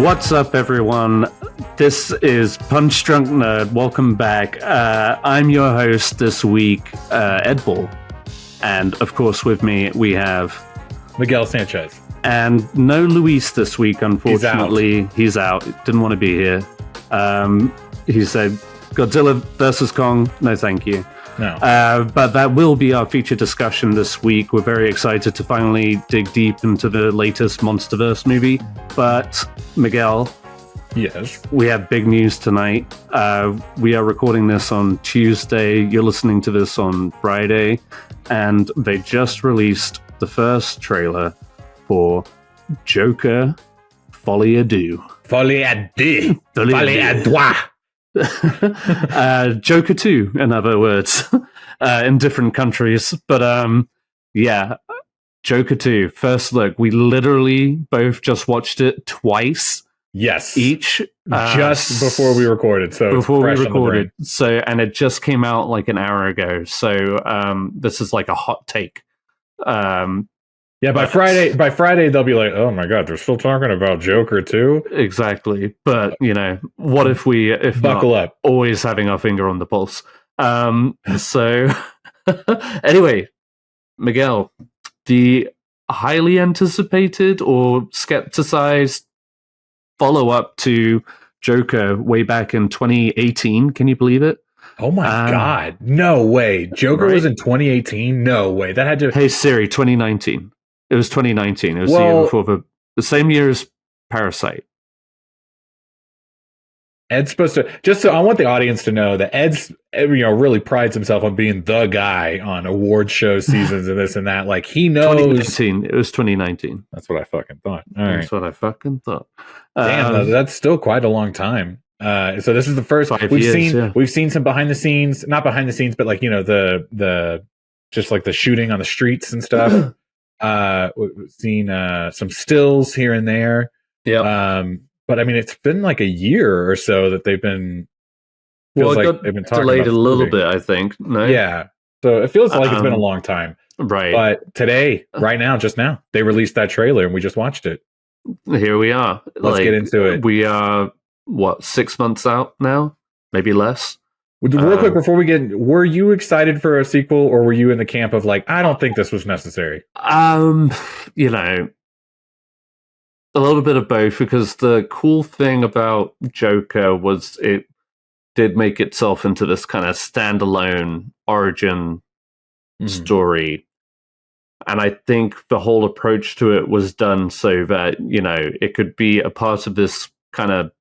What's up, everyone? This is Punch Drunk Nerd. Welcome back. I'm your host this week, Ed Ball. And, of course, with me, we have... Miguel Sanchez. And no Luis this week, unfortunately. He's out. Didn't want to be here. He said, Godzilla vs. Kong, no thank you. No. But that will be our feature discussion this week. We're very excited to finally dig deep into the latest monsterverse movie. But, Miguel... Yes. We have big news tonight. We are recording this on Tuesday. You're listening to this on Friday. And they just released the first trailer for Joker Folie. Folie à deux. Folie à trois. Joker 2, in other words, in different countries. But yeah, Joker 2, first look. We literally both just watched it twice. Yes. Each. Just before we recorded. So, and it just came out like an hour ago. So this is like a hot take. Yeah, by Friday they'll be like, oh my god, they're still talking about Joker 2? Exactly. But, you know, what if buckle up, always having our finger on the pulse. So anyway, Miguel, the highly anticipated or skepticized follow-up to Joker way back in 2018. Can you believe it? Oh my god. No way. Joker was in 2018? No way. That had to... Hey Siri, 2019. It was 2019. It was the year before the same year as Parasite. Ed's supposed to... I want the audience to know that Ed's, really prides himself on being the guy on award show seasons and this and that. Like, he knows... 2019. It was 2019. That's what I fucking thought. All right. That's what I fucking thought. Damn, that's still quite a long time. So this is the first we've seen some behind the scenes, not behind the scenes, but like, the just like the shooting on the streets and stuff. We've seen some stills here and there. Yeah. But I mean, it's been like a year or so that they've been. Well, like they've been talking delayed about a little bit, I think. No. Yeah. So it feels like it's been a long time. Right. But today, right now, just now, they released that trailer and we just watched it. Here we are. Let's get into it. We are, 6 months out now? Maybe less? Real quick, before we get... Were you excited for a sequel, or were you in the camp of like, I don't think this was necessary? A little bit of both, because the cool thing about Joker was it did make itself into this kind of standalone origin story. And I think the whole approach to it was done so that, it could be a part of this kind of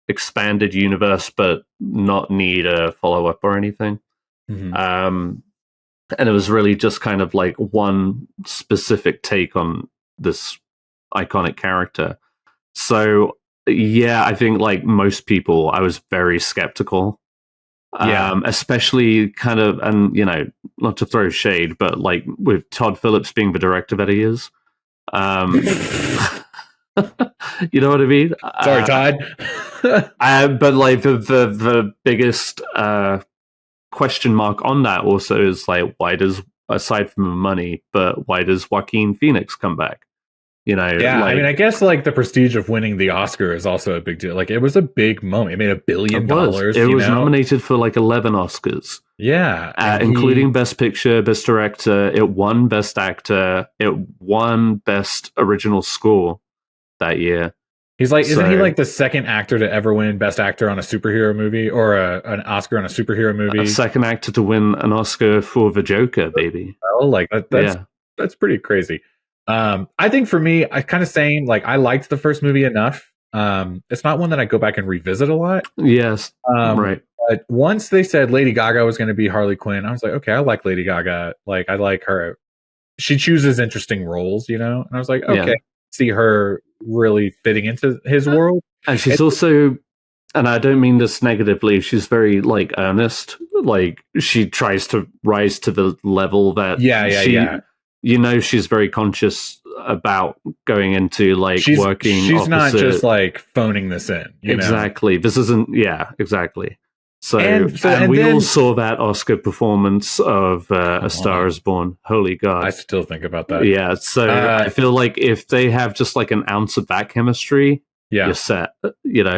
expanded universe, but not need a follow-up or anything. And it was really just kind of like one specific take on this iconic character. So, yeah, I think like most people, I was very skeptical. Especially kind of, and not to throw shade, but like with Todd Phillips being the director that he is. You know what I mean? Sorry, Todd. But like the biggest question mark on that also is like, why does, aside from the money, but why does Joaquin Phoenix come back? I mean, I guess like the prestige of winning the Oscar is also a big deal. Like, it was a big moment. It made $1 billion. It was nominated for like 11 Oscars. Yeah, including Best Picture, Best Director. It won Best Actor. It won Best Original Score that year. He's like, isn't he like the second actor to ever win Best Actor on a superhero movie, or an Oscar on a superhero movie? A second actor to win an Oscar for the Joker, baby. Well, like that's pretty crazy. I think for me, I kind of saying like I liked the first movie enough. It's not one that I go back and revisit a lot. Yes, right. But once they said Lady Gaga was going to be Harley Quinn, I was like, okay, I like Lady Gaga. Like, I like her. She chooses interesting roles, And I was like, okay, see her really fitting into his world. And she's also, and I don't mean this negatively, she's very like earnest. Like, she tries to rise to the level that she's very conscious about going into like working. She's not just like phoning this in. Exactly. This isn't. Yeah. Exactly. So, and we then, all saw that Oscar performance of A Star Is Born. Holy God. I still think about that. Yeah. So I feel like if they have just like an ounce of that chemistry, you're set. You know.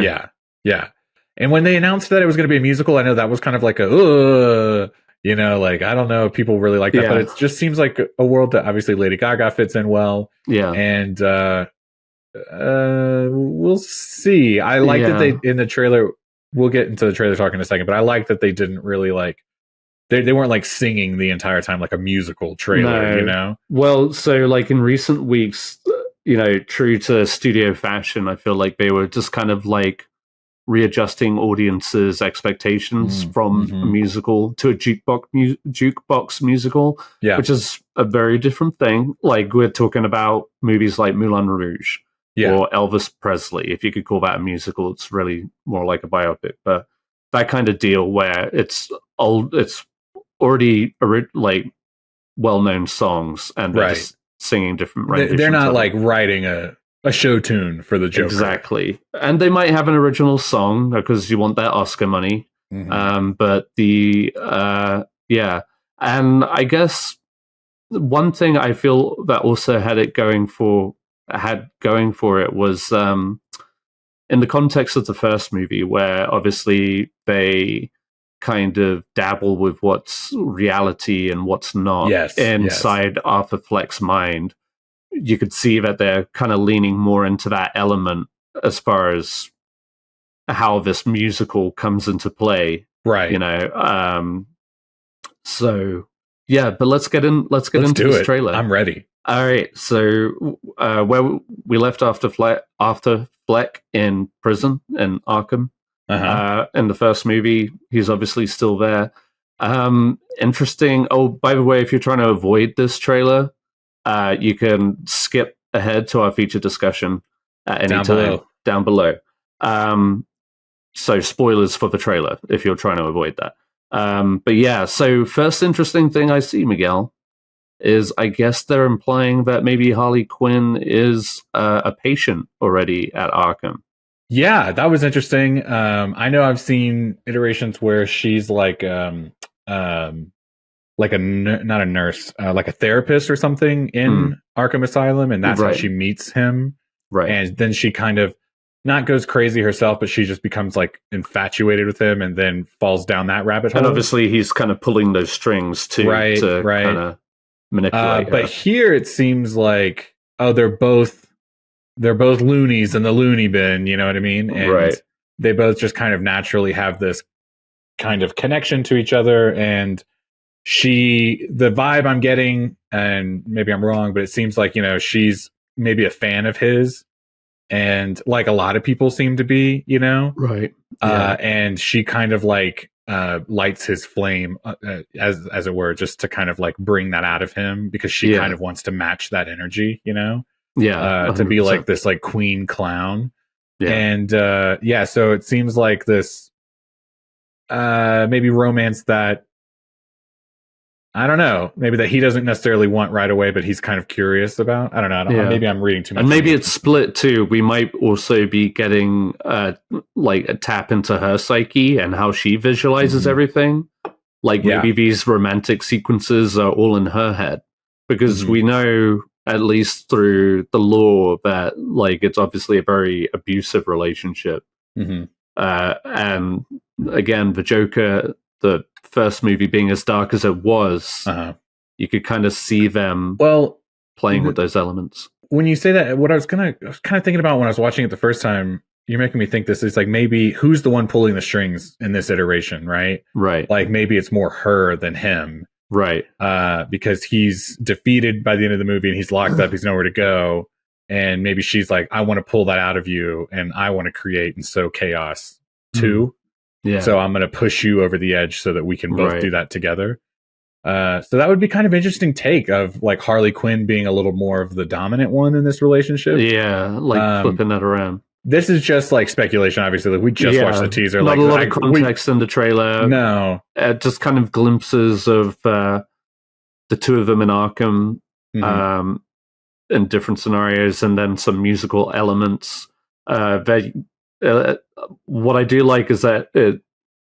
Yeah. And when they announced that it was going to be a musical, I know that was kind of like you know, like I don't know if people really like that, but it just seems like a world that obviously Lady Gaga fits in well. Yeah. And we'll see. I like that they in the trailer. We'll get into the trailer talk in a second, but I like that they didn't really like. They weren't like singing the entire time like a musical trailer, you know? Well, so like in recent weeks, you know, true to studio fashion, I feel like they were just kind of like readjusting audiences' expectations from a musical to a jukebox musical, which is a very different thing. Like we're talking about movies like Moulin Rouge or Elvis Presley. If you could call that a musical, it's really more like a biopic, but that kind of deal where it's already like well-known songs and they're just singing different renditions. They're not like writing a show tune for the Joker. Exactly. And they might have an original song because you want that Oscar money. But the and I guess one thing I feel that also had going for it was in the context of the first movie, where obviously they kind of dabble with what's reality and what's not inside Arthur Fleck's mind. You could see that they're kind of leaning more into that element as far as how this musical comes into play. Right. You know, so yeah, but let's get into this trailer. I'm ready. All right. So where we left after Fleck in prison in Arkham. In the first movie, he's obviously still there. Interesting. Oh, by the way, if you're trying to avoid this trailer, you can skip ahead to our feature discussion at any time down below. So spoilers for the trailer if you're trying to avoid that. But yeah, so first interesting thing I see, Miguel, is I guess they're implying that maybe Harley Quinn is a patient already at Arkham. Yeah, that was interesting. I know I've seen iterations where she's like not a nurse, like a therapist or something in Arkham Asylum, and that's how she meets him. Right, and then she kind of not goes crazy herself, but she just becomes like infatuated with him, and then falls down that rabbit hole. And obviously, he's kind of pulling those strings too, to kind of manipulate her. But here it seems like they're both loonies in the loony bin, you know what I mean? And they both just kind of naturally have this kind of connection to each other. And the vibe I'm getting, and maybe I'm wrong, but it seems like, you know, she's maybe a fan of his, and like a lot of people seem to be, you know? Right. And she kind of like lights his flame, as it were, just to kind of like bring that out of him, because she kind of wants to match that energy, you know? To be like this like queen clown. And so it seems like this maybe romance that, I don't know, maybe that he doesn't necessarily want right away, but he's kind of curious about. I don't know. Maybe I'm reading too much. And maybe it's split too. We might also be getting like a tap into her psyche and how she visualizes everything. Like maybe these romantic sequences are all in her head, because we know, at least through the lore, that like it's obviously a very abusive relationship. And again, the Joker, the first movie being as dark as it was, you could kind of see them playing with those elements. When you say that, what I was kind of thinking about when I was watching it the first time, you're making me think this is like, maybe who's the one pulling the strings in this iteration, right? Right. Like maybe it's more her than him. Right. Because he's defeated by the end of the movie and he's locked up, he's nowhere to go. And maybe she's like, I want to pull that out of you, and I want to create and sow chaos too. Yeah. So I'm going to push you over the edge so that we can both do that together. So that would be kind of interesting take of like Harley Quinn being a little more of the dominant one in this relationship. Yeah, like flipping that around. This is just like speculation, obviously. Like we just watched the teaser. Not a lot of context in the trailer. No. Just kind of glimpses of the two of them in Arkham in different scenarios, and then some musical elements. What I do like is that it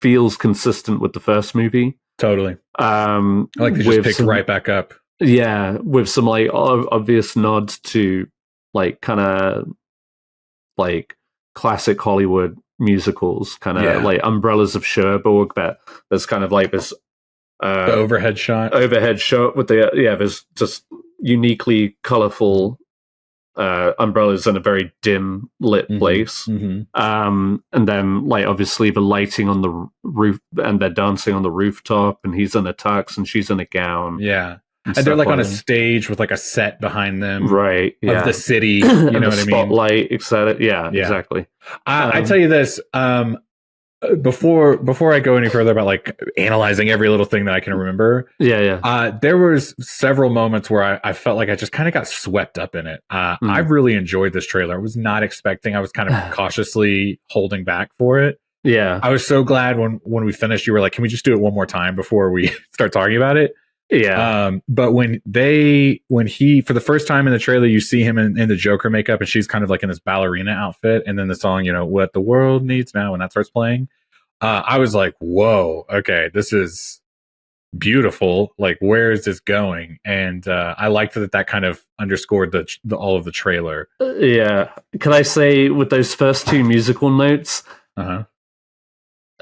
feels consistent with the first movie. Totally. Like they just picked right back up. Yeah, with some like obvious nods to like kind of like classic Hollywood musicals, kind of like Umbrellas of Cherbourg, but there's kind of like this the overhead shot with there's just uniquely colorful umbrellas in a very dim lit place. And then like obviously the lighting on the roof, and they're dancing on the rooftop, and he's in a tux and she's in a gown. And they're like on a stage with like a set behind them, right? Of the city, you know what I mean? Spotlight, etc. Yeah, exactly. I tell you this, before I go any further about like analyzing every little thing that I can remember, there was several moments where I felt like I just kind of got swept up in it. I really enjoyed this trailer. I was not expecting. I was kind of cautiously holding back for it. I was so glad when we finished. You were like, "Can we just do it one more time before we start talking about it?" But when he for the first time in the trailer, you see him in the Joker makeup, and she's kind of like in this ballerina outfit, and then the song, "What the World Needs Now," when that starts playing, I was like, whoa, okay, this is beautiful. Like, where is this going? And I liked that kind of underscored the all of the trailer. Can I say with those first two musical notes, it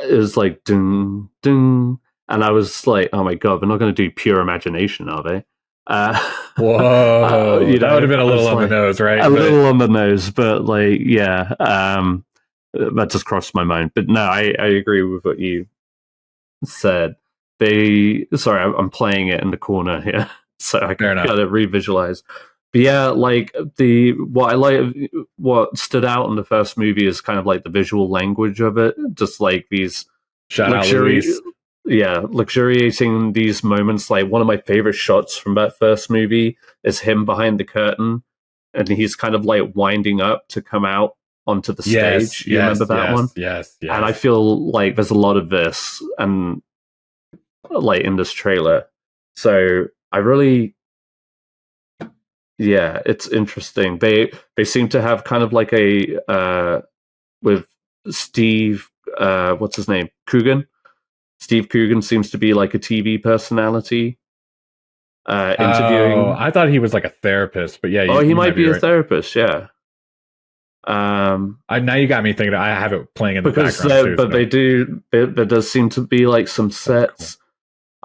was like ding ding. And I was like, oh my God, they're not going to do Pure Imagination, are they? Whoa. That would have been a little on the nose, right? Little on the nose, but like, that just crossed my mind. But no, I agree with what you said. Sorry, I'm playing it in the corner here, so I can kind of revisualize. But yeah, like what stood out in the first movie is kind of like the visual language of it, just like these luxuriating these moments. Like one of my favorite shots from that first movie is him behind the curtain, and he's kind of like winding up to come out onto the stage. You remember that one? Yes. And I feel like there's a lot of this, and like in this trailer. So I really, it's interesting. They seem to have kind of like a with Steve, what's his name, Coogan. Steve Coogan seems to be like a TV personality interviewing. Oh, I thought he was like a therapist, but he might be a therapist. Yeah. Now you got me thinking. I have it playing in the background too. But there does seem to be like some sets. Cool.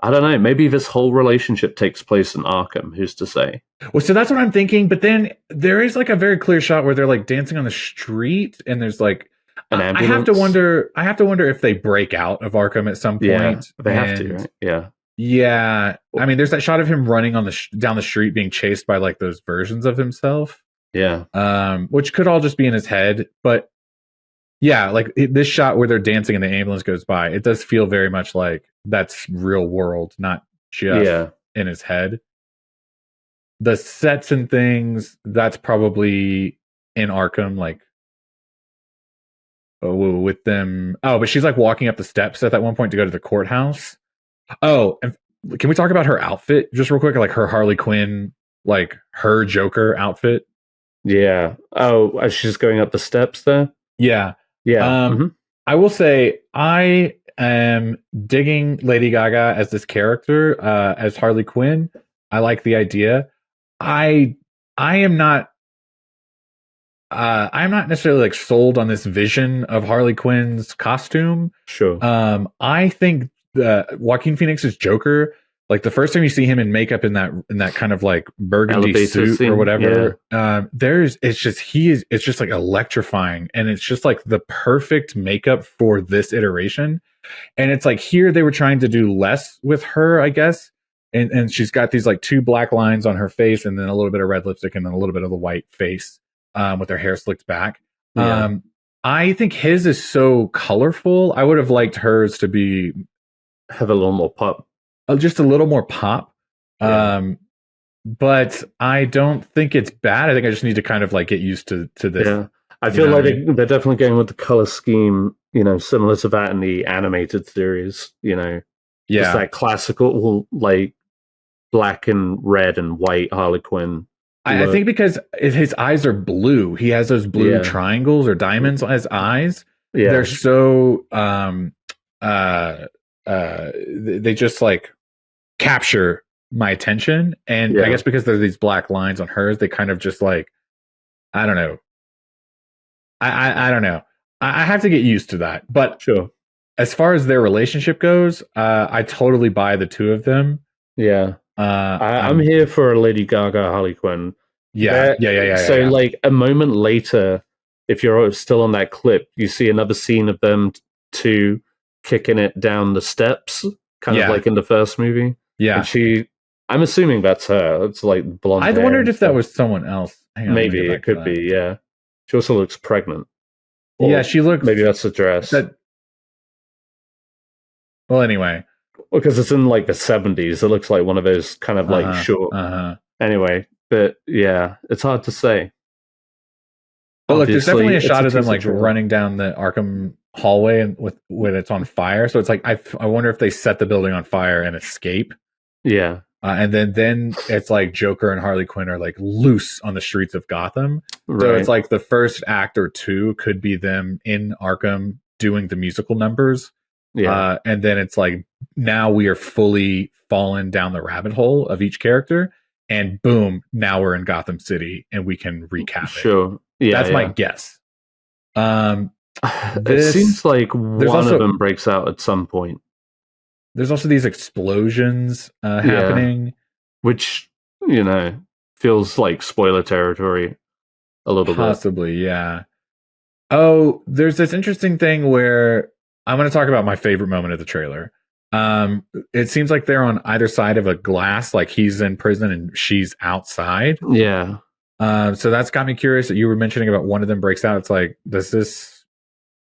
I don't know. Maybe this whole relationship takes place in Arkham. Who's to say? Well, so that's what I'm thinking. But then there is like a very clear shot where they're like dancing on the street, and there's like an ambulance. I have to wonder if they break out of Arkham at some point. Yeah, they have to, right? Yeah. Yeah. I mean, there's that shot of him running on down the street, being chased by like those versions of himself. Yeah. Which could all just be in his head, but yeah, like this shot where they're dancing and the ambulance goes by, it does feel very much like that's real world, not just in his head. The sets and things, that's probably in Arkham, like with them. Oh, but she's like walking up the steps at that one point to go to the courthouse. Oh, and can we talk about her outfit just real quick? Like her Harley Quinn, like her Joker outfit. Yeah. Oh, she's going up the steps there? Yeah. Yeah. I will say I am digging Lady Gaga as this character, as Harley Quinn. I like the idea. I'm not necessarily like sold on this vision of Harley Quinn's costume. Sure. I think Joaquin Phoenix's Joker, like the first time you see him in makeup in that kind of like burgundy suit or whatever, it's just like electrifying, and it's just like the perfect makeup for this iteration. And it's like here they were trying to do less with her, I guess. And she's got these like two black lines on her face, and then a little bit of red lipstick, and then a little bit of the white face, with her hair slicked back. Yeah. I think his is so colorful. I would have liked hers to have a little more pop. Just a little more pop. Yeah. But I don't think it's bad. I think I just need to kind of like get used to this. Yeah. I feel like they're definitely going with the color scheme, similar to that in the animated series, just that classical, like black and red and white Harley Quinn. I think because his eyes are blue. He has those blue triangles or diamonds as eyes. Yeah. They're so, they just like capture my attention, and I guess because there's these black lines on hers, they kind of just like, I don't know, I don't know. I have to get used to that. But sure. As far as their relationship goes, I totally buy the two of them. Yeah. I'm here for a Lady Gaga Harley Quinn. Yeah. So, like, a moment later, if you're still on that clip, you see another scene of them two kicking it down the steps, kind of like in the first movie. Yeah. And I'm assuming that's her. It's like blonde hair. I wondered if that was someone else. Hang on, maybe it could be, yeah. She also looks pregnant. Yeah, she looks... Maybe that's a dress. Well, anyway. Because it's in like the 70s. It looks like one of those kind of like short. Anyway, but yeah, it's hard to say. But look, there's definitely a shot of them like running down the Arkham hallway and when it's on fire. So it's like I wonder if they set the building on fire and escape. Yeah. And then it's like Joker and Harley Quinn are like loose on the streets of Gotham. Right. So it's like the first act or two could be them in Arkham doing the musical numbers. Yeah. And then it's like now we are fully fallen down the rabbit hole of each character. And boom, now we're in Gotham City and we can recap it. Sure. Yeah. That's my guess. It seems like one of them breaks out at some point. There's also these explosions happening. Which, feels like spoiler territory a little bit. Possibly, yeah. Oh, there's this interesting thing where I'm going to talk about my favorite moment of the trailer. It seems like they're on either side of a glass, like he's in prison and she's outside. Yeah. So that's got me curious that you were mentioning about one of them breaks out. It's like,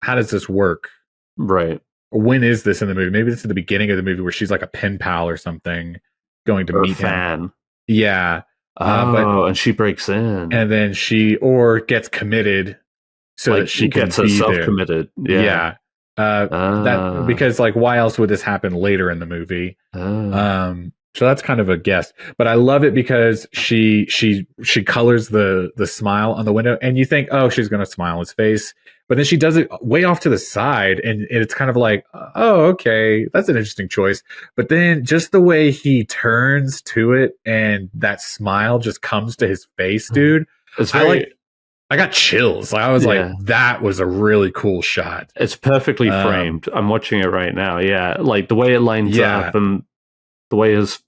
how does this work? Right. When is this in the movie? Maybe it's at the beginning of the movie where she's like a pen pal or something going to meet him. Yeah. And she breaks in. And then gets committed so that she gets herself committed. Yeah. That because like why else would this happen later in the movie? So that's kind of a guess, but I love it because she colors the smile on the window, and you think, oh, she's gonna smile on his face, but then she does it way off to the side, and it's kind of like, oh, okay, that's an interesting choice. But then just the way he turns to it, and that smile just comes to his face, dude. I got chills. I was like, that was a really cool shot. It's perfectly framed. I'm watching it right now. Yeah, like the way it lines up and the way his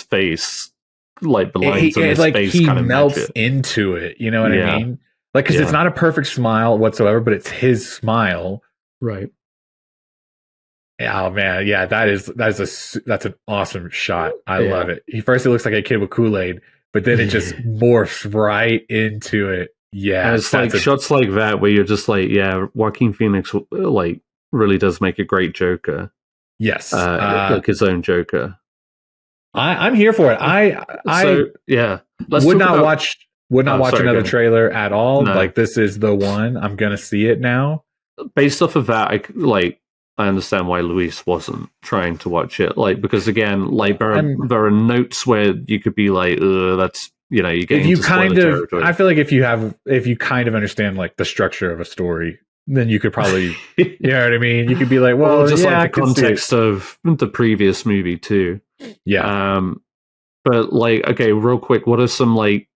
face, like the lines on his face, he kind of melts into it. You know what I mean? Like, because it's not a perfect smile whatsoever, but it's his smile, right? Oh man, yeah, that's an awesome shot. I love it. He looks like a kid with Kool-Aid, but then it just morphs right into it. Yeah, and it's like shots like that where you're just like, yeah, Joaquin Phoenix like really does make a great Joker. Yes, like his own Joker. I'm here for it. Would not watch another trailer at all. No. Like, this is the one. I'm gonna see it now. Based off of that, I understand why Luis wasn't trying to watch it. Like, because again, like there are notes where you could be like, that's you get into spoiler territory. I feel like if you kind of understand like the structure of a story, then you could probably, you know what I mean? You could be like, well just like the context of the previous movie too. Yeah. But like, okay, real quick, what are some like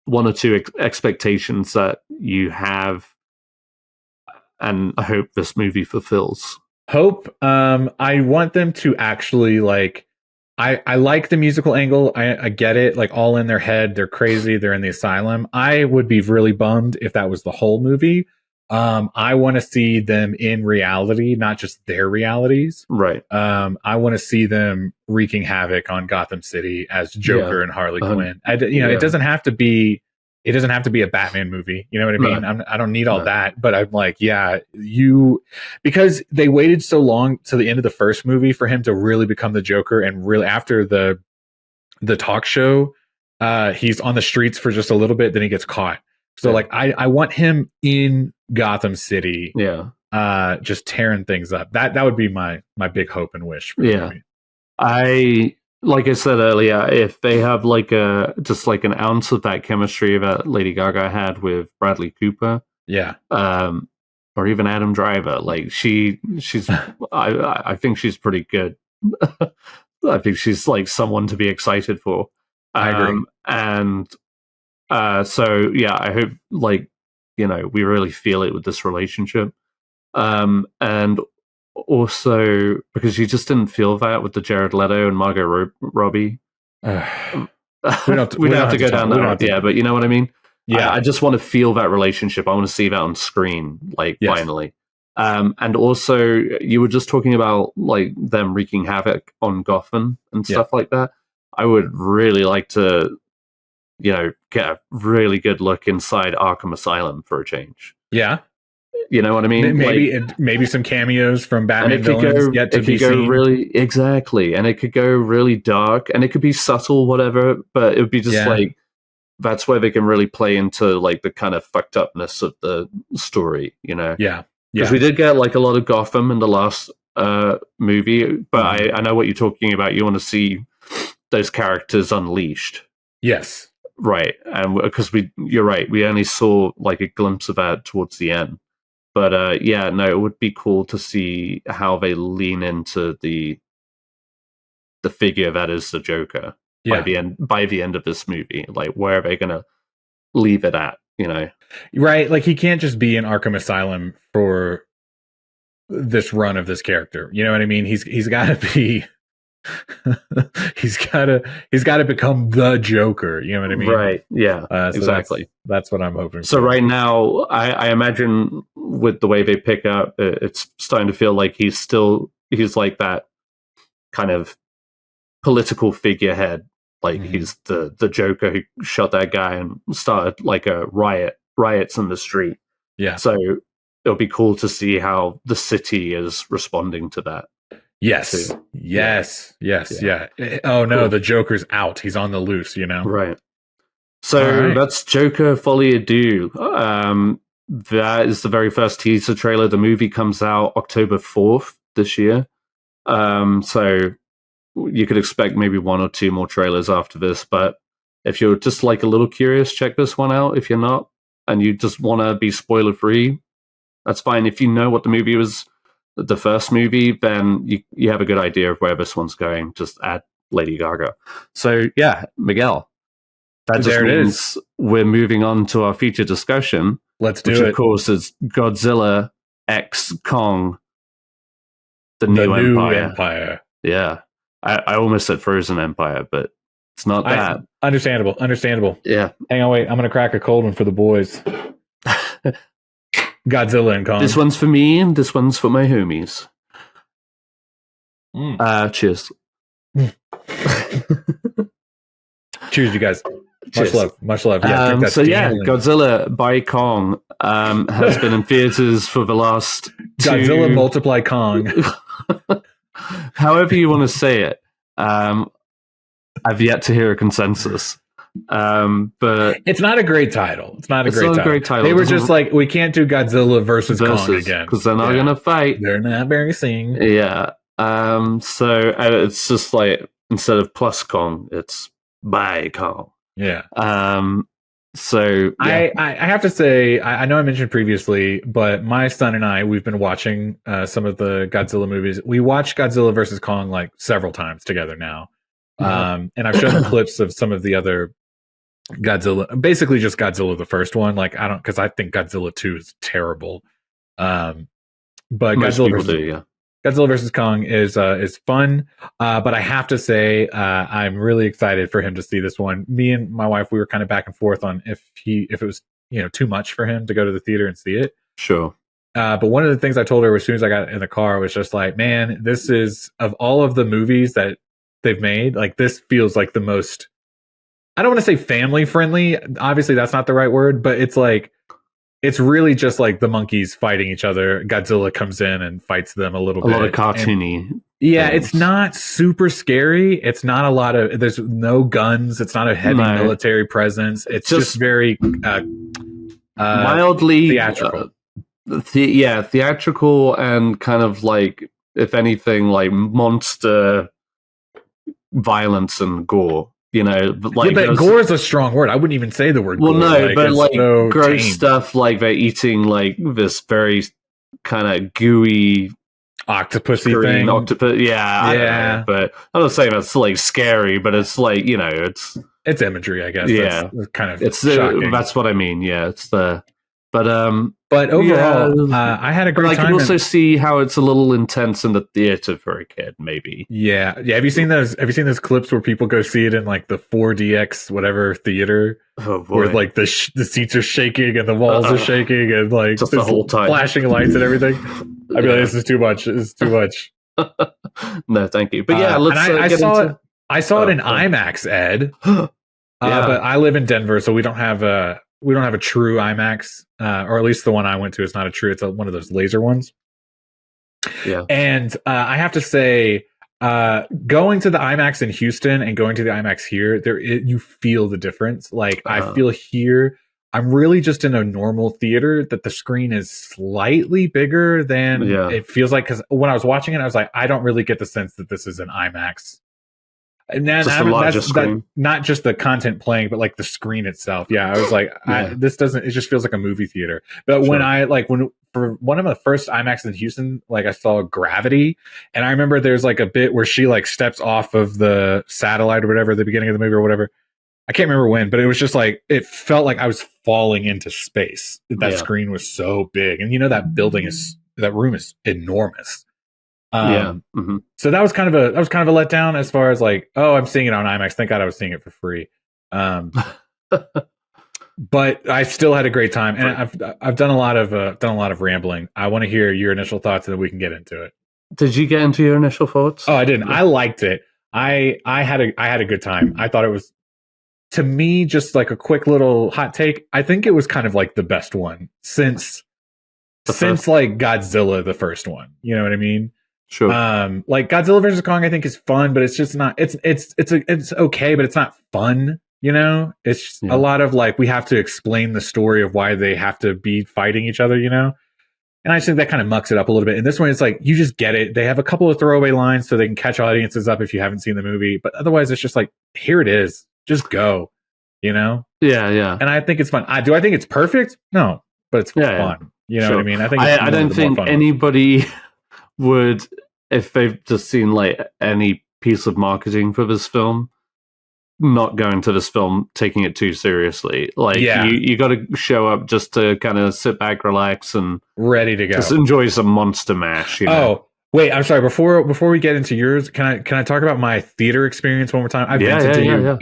one or two expectations that you have and I hope this movie fulfills? Hope. I want them to actually like, I like the musical angle. I get it. Like, all in their head. They're crazy. They're in the asylum. I would be really bummed if that was the whole movie. I want to see them in reality, not just their realities. Right. I want to see them wreaking havoc on Gotham City as Joker and Harley Quinn. It doesn't have to be a Batman movie. You know what I mean? I don't need all that, but I'm like, because they waited so long to the end of the first movie for him to really become the Joker, and really after the talk show, he's on the streets for just a little bit, then he gets caught. So like, I want him in Gotham City, just tearing things up. That would be my big hope and wish for the movie. Like I said earlier, if they have like just like an ounce of that chemistry that Lady Gaga had with Bradley Cooper, or even Adam Driver, like she's, I think she's pretty good. I think she's like someone to be excited for. I agree. And so yeah, I hope like we really feel it with this relationship. And also because you just didn't feel that with the Jared Leto and Margot Robbie. We don't have to go down that road. Yeah, but you know what I mean? Yeah. I just want to feel that relationship. I want to see that on screen, finally. And also, you were just talking about them wreaking havoc on Gotham and stuff like that. I would really like to, get a really good look inside Arkham Asylum for a change. Yeah. You know what I mean? Maybe some cameos from Batman villains yet to be seen. Exactly. And it could go really dark, and it could be subtle, whatever, but it would be just that's where they can really play into the kind of fucked upness of the story, Yeah. Because we did get a lot of Gotham in the last movie, but I know what you're talking about. You want to see those characters unleashed. Yes. Right. And because you're right, we only saw a glimpse of that towards the end. But it would be cool to see how they lean into the figure that is the Joker by the end of this movie. Where are they gonna leave it at, Right, he can't just be in Arkham Asylum for this run of this character. You know what I mean? He's gotta be he's gotta become the Joker. You know what I mean? Right. Yeah. So exactly. That's what I'm hoping. So right now, I imagine with the way they pick up, it's starting to feel like he's like that kind of political figurehead. He's the Joker who shot that guy and started a riots in the street. Yeah. So it'll be cool to see how the city is responding to that. Yes. Too. Yes. Oh no, cool. The Joker's out. He's on the loose, Right. So that's Joker Folie Deux. That is the very first teaser trailer. The movie comes out October 4th this year. So you could expect maybe one or two more trailers after this. But if you're just a little curious, check this one out. If you're not, and you just want to be spoiler free, that's fine. If you know what the movie was, the first movie, then you have a good idea of where this one's going. Just add Lady Gaga. So yeah, Miguel. That just means we're moving on to our feature discussion. Let's do it. Which of course is Godzilla X Kong, the new Empire. Yeah. I almost said Frozen Empire, but it's not that. Understandable. Yeah. Hang on, wait. I'm going to crack a cold one for the boys. Godzilla and Kong. This one's for me, and this one's for my homies. Cheers. Cheers, you guys. Cheers. Much love. Yeah, Godzilla by Kong has been in theaters for the last Godzilla multiply Kong. However you want to say it. I've yet to hear a consensus. But it's not a great title. It's not a great title. They were just we can't do Godzilla versus Kong again because they're not gonna fight. They're not very sing. Yeah. So it's just instead of plus Kong, it's by Kong. Yeah. So yeah. I have to say, I know I mentioned previously, but my son and I, we've been watching some of the Godzilla movies. We watched Godzilla versus Kong several times together now. And I've shown them clips of some of the other Godzilla, basically just Godzilla the first one. Because I think Godzilla 2 is terrible. But most Godzilla versus Kong is fun. But I have to say, I'm really excited for him to see this one. Me and my wife, we were kind of back and forth on if it was too much for him to go to the theater and see it. Sure. But one of the things I told her as soon as I got in the car was just man, this is, of all of the movies that they've made, this feels like the most, I don't want to say family friendly. Obviously that's not the right word, but it's it's really just the monkeys fighting each other. Godzilla comes in and fights them a little bit. A lot of cartoony. Yeah, it's not super scary. It's not a lot of, there's no guns. It's not a heavy military presence. It's just very mildly theatrical. Theatrical and kind of if anything, monster violence and gore. But gore is a strong word. I wouldn't even say the word gore. Well, no, but so gross tame. stuff they're eating this very kind of gooey octopusy thing. Octopus, yeah. But I'm not saying that's scary, but it's it's imagery, I guess. Yeah, that's kind of it's shocking. that's what I mean. Yeah, it's the But overall, I had a great time. I can also see how it's a little intense in the theater for a kid, maybe. Yeah. Have you seen those clips where people go see it in like the 4DX whatever theater, where like the seats are shaking and the walls are shaking and like just the whole time flashing lights and everything? I'd be like, this is too much. It's too much. No, thank you. But yeah, let's. I saw it in IMAX, Ed. But I live in Denver, so we don't have a true IMAX, or at least the one I went to is not a true. It's one of those laser ones. Yeah. And I have to say, going to the IMAX in Houston and going to the IMAX here, you feel the difference. Like I feel here, I'm really just in a normal theater that the screen is slightly bigger than it feels like. Because when I was watching it, I was like, I don't really get the sense that this is an IMAX. And that's not just the content playing, but like the screen itself. Yeah, I was like, this doesn't. It just feels like a movie theater. But when for one of the first IMAX in Houston, like I saw Gravity, and I remember there's like a bit where she like steps off of the satellite or whatever at the beginning of the movie or whatever. I can't remember when, but it was just like it felt like I was falling into space. That screen was so big, and that room is enormous. So that was kind of a letdown as far as like, oh, I'm seeing it on IMAX. Thank God I was seeing it for free. But I still had a great time, and I've done a lot of rambling. I want to hear your initial thoughts, and then we can get into it. Did you get into your initial thoughts? Oh, I didn't. I liked it. I had a good time. I thought it was, to me, just like a quick little hot take. I think it was kind of like the best one since like Godzilla, the first one. You know what I mean? Sure. Like Godzilla vs. Kong, I think is fun, but it's just not. It's okay, but it's not fun. You know, it's just a lot of like we have to explain the story of why they have to be fighting each other. You know, and I think that kind of mucks it up a little bit. And this one, it's like you just get it. They have a couple of throwaway lines so they can catch audiences up if you haven't seen the movie, but otherwise, it's just like here it is, just go. You know? Yeah. And I think it's fun. Do I think it's perfect? No, but it's fun. Yeah. You know what I mean? I think I don't think anybody would, if they've just seen like any piece of marketing for this film, not going to this film taking it too seriously. Like you got to show up just to kind of sit back, relax, and ready to go. Just enjoy some monster mash. You know? Oh, wait, I'm sorry. Before we get into yours, can I talk about my theater experience one more time? I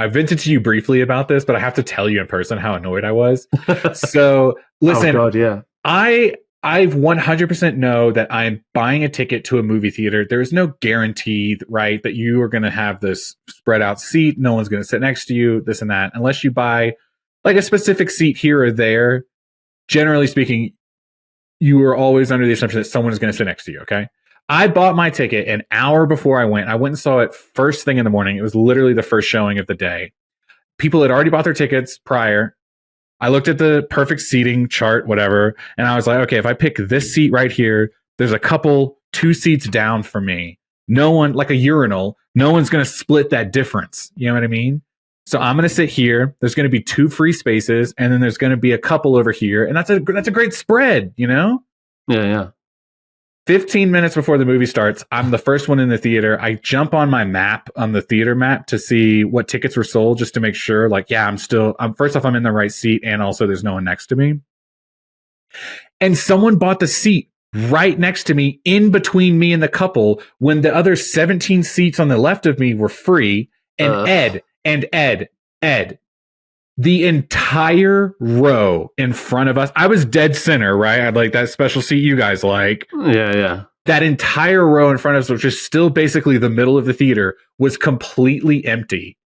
vented to you briefly about this, but I have to tell you in person how annoyed I was. So listen, oh God, yeah. I 100% know that I'm buying a ticket to a movie theater. There is no guarantee, right, that you are going to have this spread out seat. No one's going to sit next to you, this and that, unless you buy like a specific seat here or there. Generally speaking, you are always under the assumption that someone is going to sit next to you. Okay. I bought my ticket an hour before I went. I went and saw it first thing in the morning. It was literally the first showing of the day. People had already bought their tickets prior. I looked at the perfect seating chart, whatever, and I was like, okay, if I pick this seat right here, there's a two seats down for me. No one, like a urinal, no one's going to split that difference. You know what I mean? So I'm going to sit here. There's going to be 2 free spaces, and then there's going to be a couple over here, and that's a great spread, you know? Yeah. 15 minutes before the movie starts, I'm the first one in the theater. I jump on my map, on the theater map, to see what tickets were sold, just to make sure, like, yeah, first off, I'm in the right seat, and also there's no one next to me. And someone bought the seat right next to me, in between me and the couple, when the other 17 seats on the left of me were free. And Ed, the entire row in front of us, I was dead center, right? I had like that special seat you guys like. Yeah. That entire row in front of us, which is still basically the middle of the theater, was completely empty.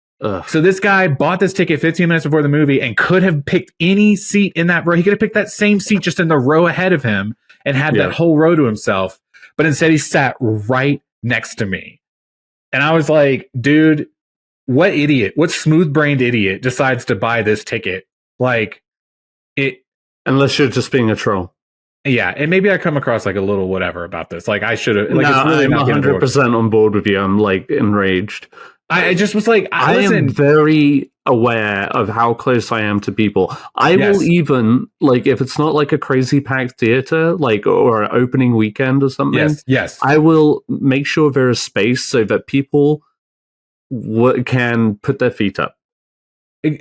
So this guy bought this ticket 15 minutes before the movie and could have picked any seat in that row. He could have picked that same seat just in the row ahead of him and had that whole row to himself. But instead he sat right next to me. And I was like, dude, what smooth-brained idiot decides to buy this ticket? Like, it... Unless you're just being a troll. Yeah, and maybe I come across like a little whatever about this. Like, I should have... Like, no, it's really I'm 100% on board with you. I'm, like, enraged. I just was like... I am very aware of how close I am to people. I will even, like, if it's not, like, a crazy packed theater, like, or an opening weekend or something... Yes. I will make sure there is space so that people... can put their feet up.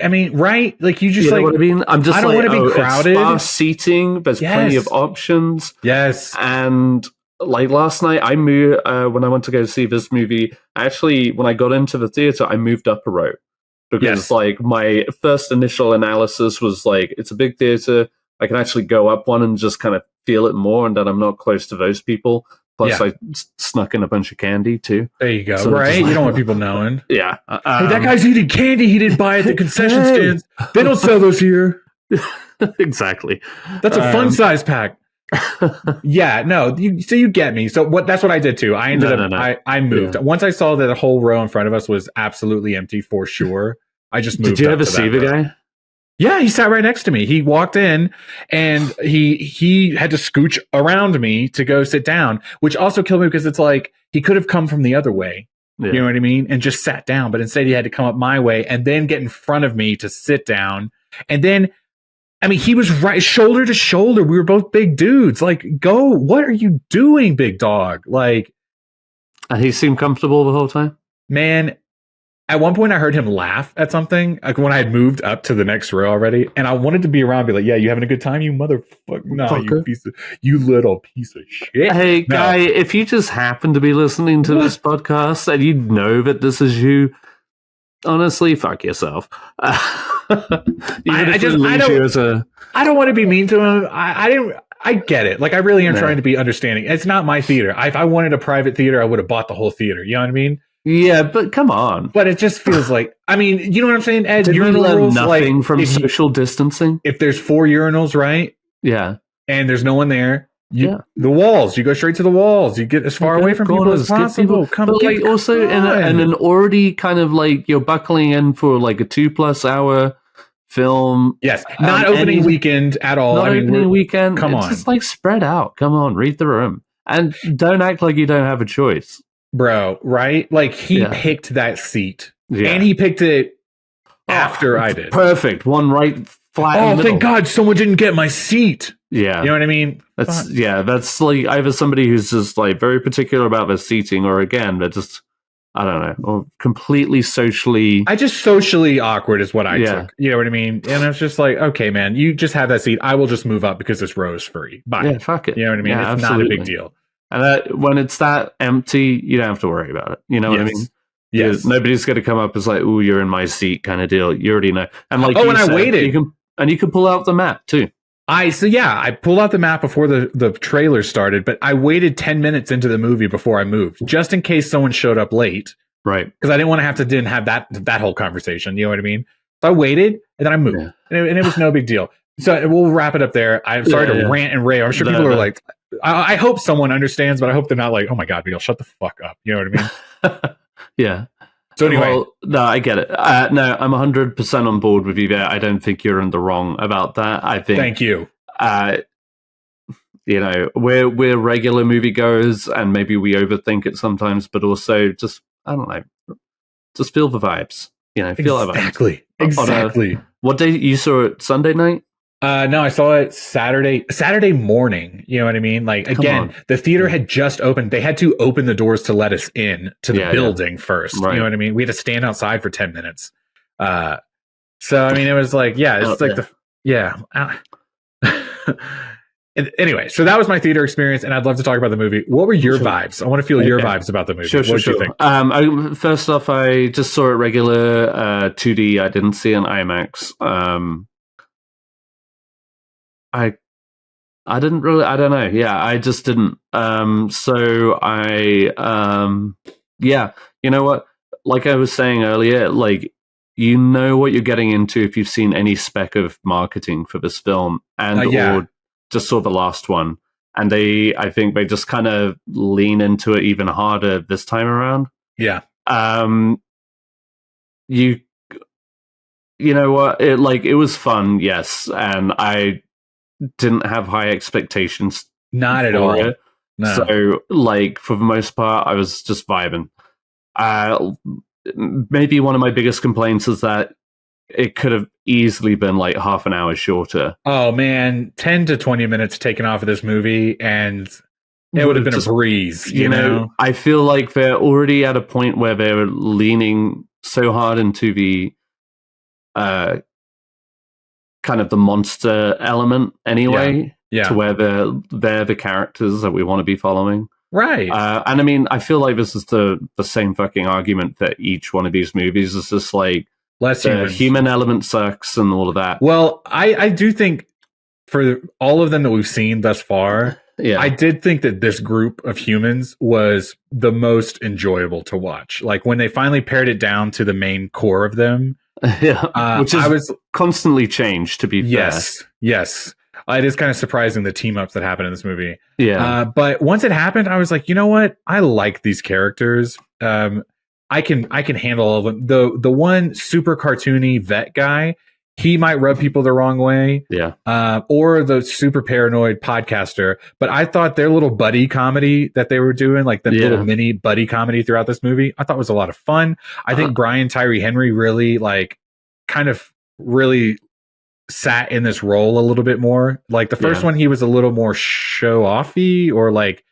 I mean, right? Like you just know what I mean? I'm just I don't want to be crowded. Sparse seating. There's plenty of options. Yes. And like last night, I moved when I went to go see this movie. Actually, when I got into the theater, I moved up a row because like my first initial analysis was like, it's a big theater. I can actually go up one and just kind of feel it more, and that I'm not close to those people. Plus, I snuck in a bunch of candy too. There you go. So right? You don't want people knowing. Yeah. Hey, that guy's eating candy he didn't buy at the concession stands. They don't sell those here. Exactly. That's a fun size pack. Yeah, no. So you get me. So that's what I did too. I ended up. I moved once I saw that the whole row in front of us was absolutely empty for sure. I just moved. Did you ever see the guy? Yeah, he sat right next to me. He walked in and he had to scooch around me to go sit down, which also killed me because it's like he could have come from the other way. Yeah. You know what I mean? And just sat down. But instead he had to come up my way and then get in front of me to sit down. And then, I mean, he was right shoulder to shoulder. We were both big dudes. Like, go, what are you doing, big dog? Like, and he seemed comfortable the whole time? Man, at one point I heard him laugh at something, like when I had moved up to the next row already, and I wanted to be around and be like, yeah, you having a good time, you motherfucker? No, you little piece of shit. Hey, guy, if you just happen to be listening to this podcast and you know that this is you, honestly, fuck yourself. I don't want to be mean to him. I get it. Like, I really am trying to be understanding. It's not my theater. If I wanted a private theater, I would have bought the whole theater. You know what I mean? Yeah, but come on. But it just feels like, I mean, you know what I'm saying, Ed? Did we learn nothing from social distancing? If there's 4 urinals, right? Yeah. And there's no one there, the walls, you go straight to the walls. You get as far away from people as possible. Also in an already kind of like, you're buckling in for like a 2+ hour film. Yes. Not opening weekend at all. Not opening weekend. Come on. It's just like spread out. Come on, read the room. And don't act like you don't have a choice. Bro, right? Like he picked that seat, and he picked it after I did. Perfect, one right flat. Oh, thank God, someone didn't get my seat. Yeah, you know what I mean. That's like either somebody who's just like very particular about their seating, or again, they're just I don't know, or completely socially. I just socially awkward is what I took. You know what I mean? And it's just like, okay, man, you just have that seat. I will just move up because this row is free. Bye. Yeah, fuck it. You know what I mean? Yeah, it's absolutely. not a big deal. And when it's that empty, you don't have to worry about it. You know what I mean? Yes. Nobody's going to come up as like, "Ooh, you're in my seat," kind of deal. You already know. And like, and I waited. You can pull out the map too. I pulled out the map before the trailer started, but I waited 10 minutes into the movie before I moved, just in case someone showed up late. Right. Because I didn't want to have to have that whole conversation. You know what I mean? So I waited and then I moved, and it was no big deal. So we'll wrap it up there. I'm sorry to rant and rave. I'm sure people are like, I hope someone understands, but I hope they're not like, oh my God, Miguel, shut the fuck up. You know what I mean? Yeah. So anyway. No, I get it. No, I'm 100% on board with you there. I don't think you're in the wrong about that. I think. Thank you. You know, we're regular moviegoers, and maybe we overthink it sometimes, but also just, I don't know, just feel the vibes. You know, feel the vibes. Exactly. What day you saw it? Sunday night? No, I saw it Saturday morning. You know what I mean? Like, again, the theater had just opened. They had to open the doors to let us in to the building first. Right. You know what I mean? We had to stand outside for 10 minutes. So, I mean, it was like, Anyway, so that was my theater experience, and I'd love to talk about the movie. What were your vibes? I want to feel your vibes about the movie. What did you think? First off, I just saw it regular 2D. I didn't see an IMAX. I didn't really. I don't know. Yeah, I just didn't. So you know what? Like I was saying earlier, like, you know what you're getting into if you've seen any speck of marketing for this film, or just saw the last one, and I think they just kind of lean into it even harder this time around. Yeah. You know what? It was fun, yes, and I didn't have high expectations. Not at all. No. So, like, for the most part, I was just vibing. Maybe one of my biggest complaints is that it could have easily been like half an hour shorter. Oh man, 10 to 20 minutes taken off of this movie, and it would have been a breeze. You know, I feel like they're already at a point where they're leaning so hard into the kind of the monster element anyway, to where they're the characters that we want to be following. Right. And I mean, I feel like this is the same fucking argument for each one of these movies. It's just like the human element sucks and all of that. Well, I do think for all of them that we've seen thus far, I did think that this group of humans was the most enjoyable to watch. Like when they finally pared it down to the main core of them. Which was constantly changed, to be fair. Yes. It is kind of surprising the team ups that happen in this movie. Yeah. But once it happened, I was like, you know what? I like these characters. I can handle all of them. The one super cartoony vet guy, he might rub people the wrong way. Yeah. Or the super paranoid podcaster. But I thought their little buddy comedy that they were doing, like the little mini buddy comedy throughout this movie, I thought was a lot of fun. I think Brian Tyree Henry really really sat in this role a little bit more. Like the first one, he was a little more show offy, or like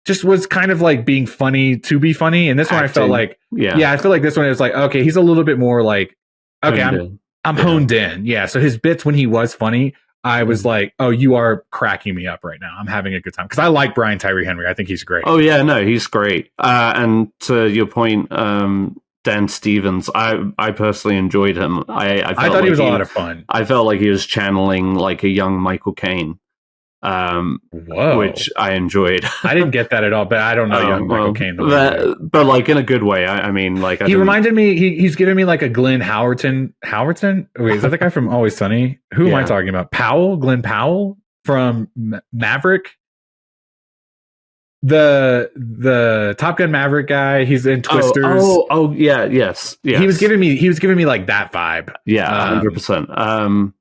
just was kind of like being funny to be funny. And this one I felt like, I feel like this one is like, okay, he's a little bit more like, okay, I'm honed in. Yeah. So his bits when he was funny, I was like, oh, you are cracking me up right now. I'm having a good time. Because I like Brian Tyree Henry. I think he's great. Oh, yeah, no, he's great. And to your point, Dan Stevens, I personally enjoyed him. I thought he was a lot of fun. I felt like he was channeling like a young Michael Caine. Which I enjoyed. I didn't get that at all, but I don't know young Michael Caine. But like in a good way. I mean, like he reminded me. He's giving me like a Glenn Howerton. Wait, is that the guy from Always Sunny? Who am I talking about? Glenn Powell from Maverick. The Top Gun Maverick guy. He's in Twisters. Yes. He was giving me like that vibe. Yeah, 100%.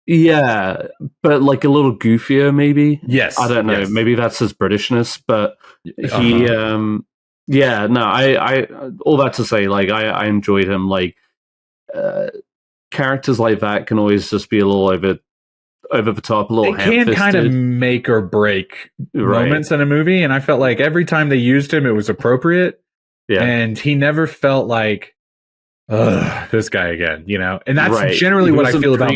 Yeah, but like a little goofier, maybe. Yes, I don't know. Yes. Maybe that's his Britishness, but he, I all that to say, like, I enjoyed him. Like, characters like that can always just be a little over the top, a little. It can kind of make or break moments in a movie, and I felt like every time they used him, it was appropriate. Yeah, and he never felt like, this guy again, you know. And that's generally what I feel about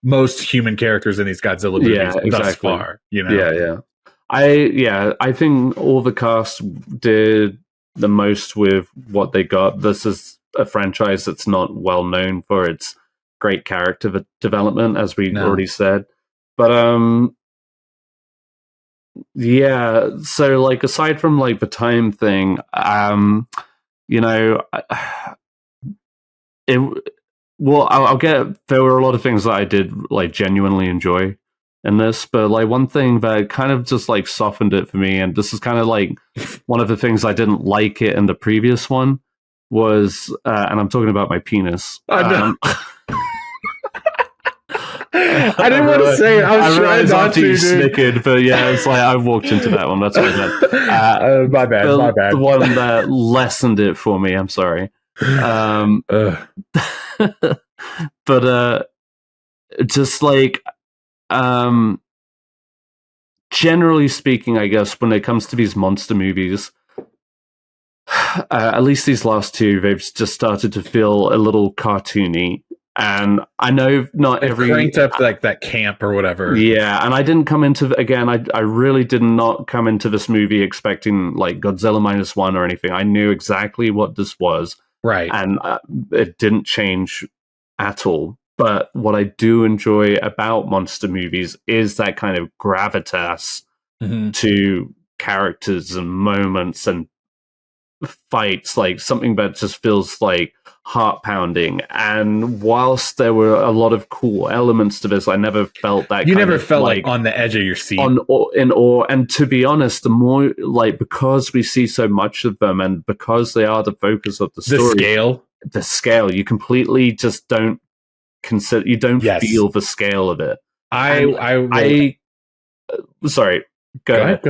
most human characters in these Godzilla movies thus far, you know. I think all the cast did the most with what they got. This is a franchise that's not well known for its great character development, as we already said. But so like aside from like the time thing, you know, I'll get. There were a lot of things that I did like genuinely enjoy in this, but like one thing that kind of just like softened it for me, and this is kind of like one of the things I didn't like it in the previous one was, and I'm talking about my penis. I didn't want to say it. I was trying not to. You snickered, but yeah, it's like I walked into that one. That's what I meant. My bad. The one that lessened it for me. I'm sorry. But just like generally speaking, I guess when it comes to these monster movies, at least these last two, they've just started to feel a little cartoony. And I know not every cranked up like that camp or whatever. Yeah, and I didn't come into I really did not come into this movie expecting like Godzilla -1 or anything. I knew exactly what this was. Right. And it didn't change at all. But what I do enjoy about monster movies is that kind of gravitas to characters and moments and fights, like something that just feels like heart pounding. And whilst there were a lot of cool elements to this, I never felt that. You never felt like on the edge of your seat, in awe. And to be honest, the more like because we see so much of them, and because they are the focus of the story, the scale, you completely just don't consider. You don't feel the scale of it. Sorry. Go ahead.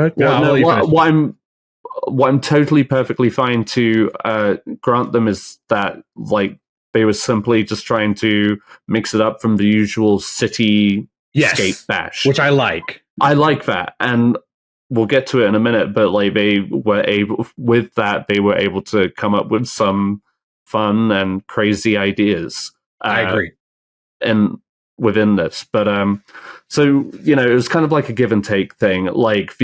What I'm totally perfectly fine to grant them is that like they were simply just trying to mix it up from the usual city skate bash, which I like. I like that, and we'll get to it in a minute. But like they were able to come up with some fun and crazy ideas. I agree. And within this, but so it was kind of like a give and take thing. Like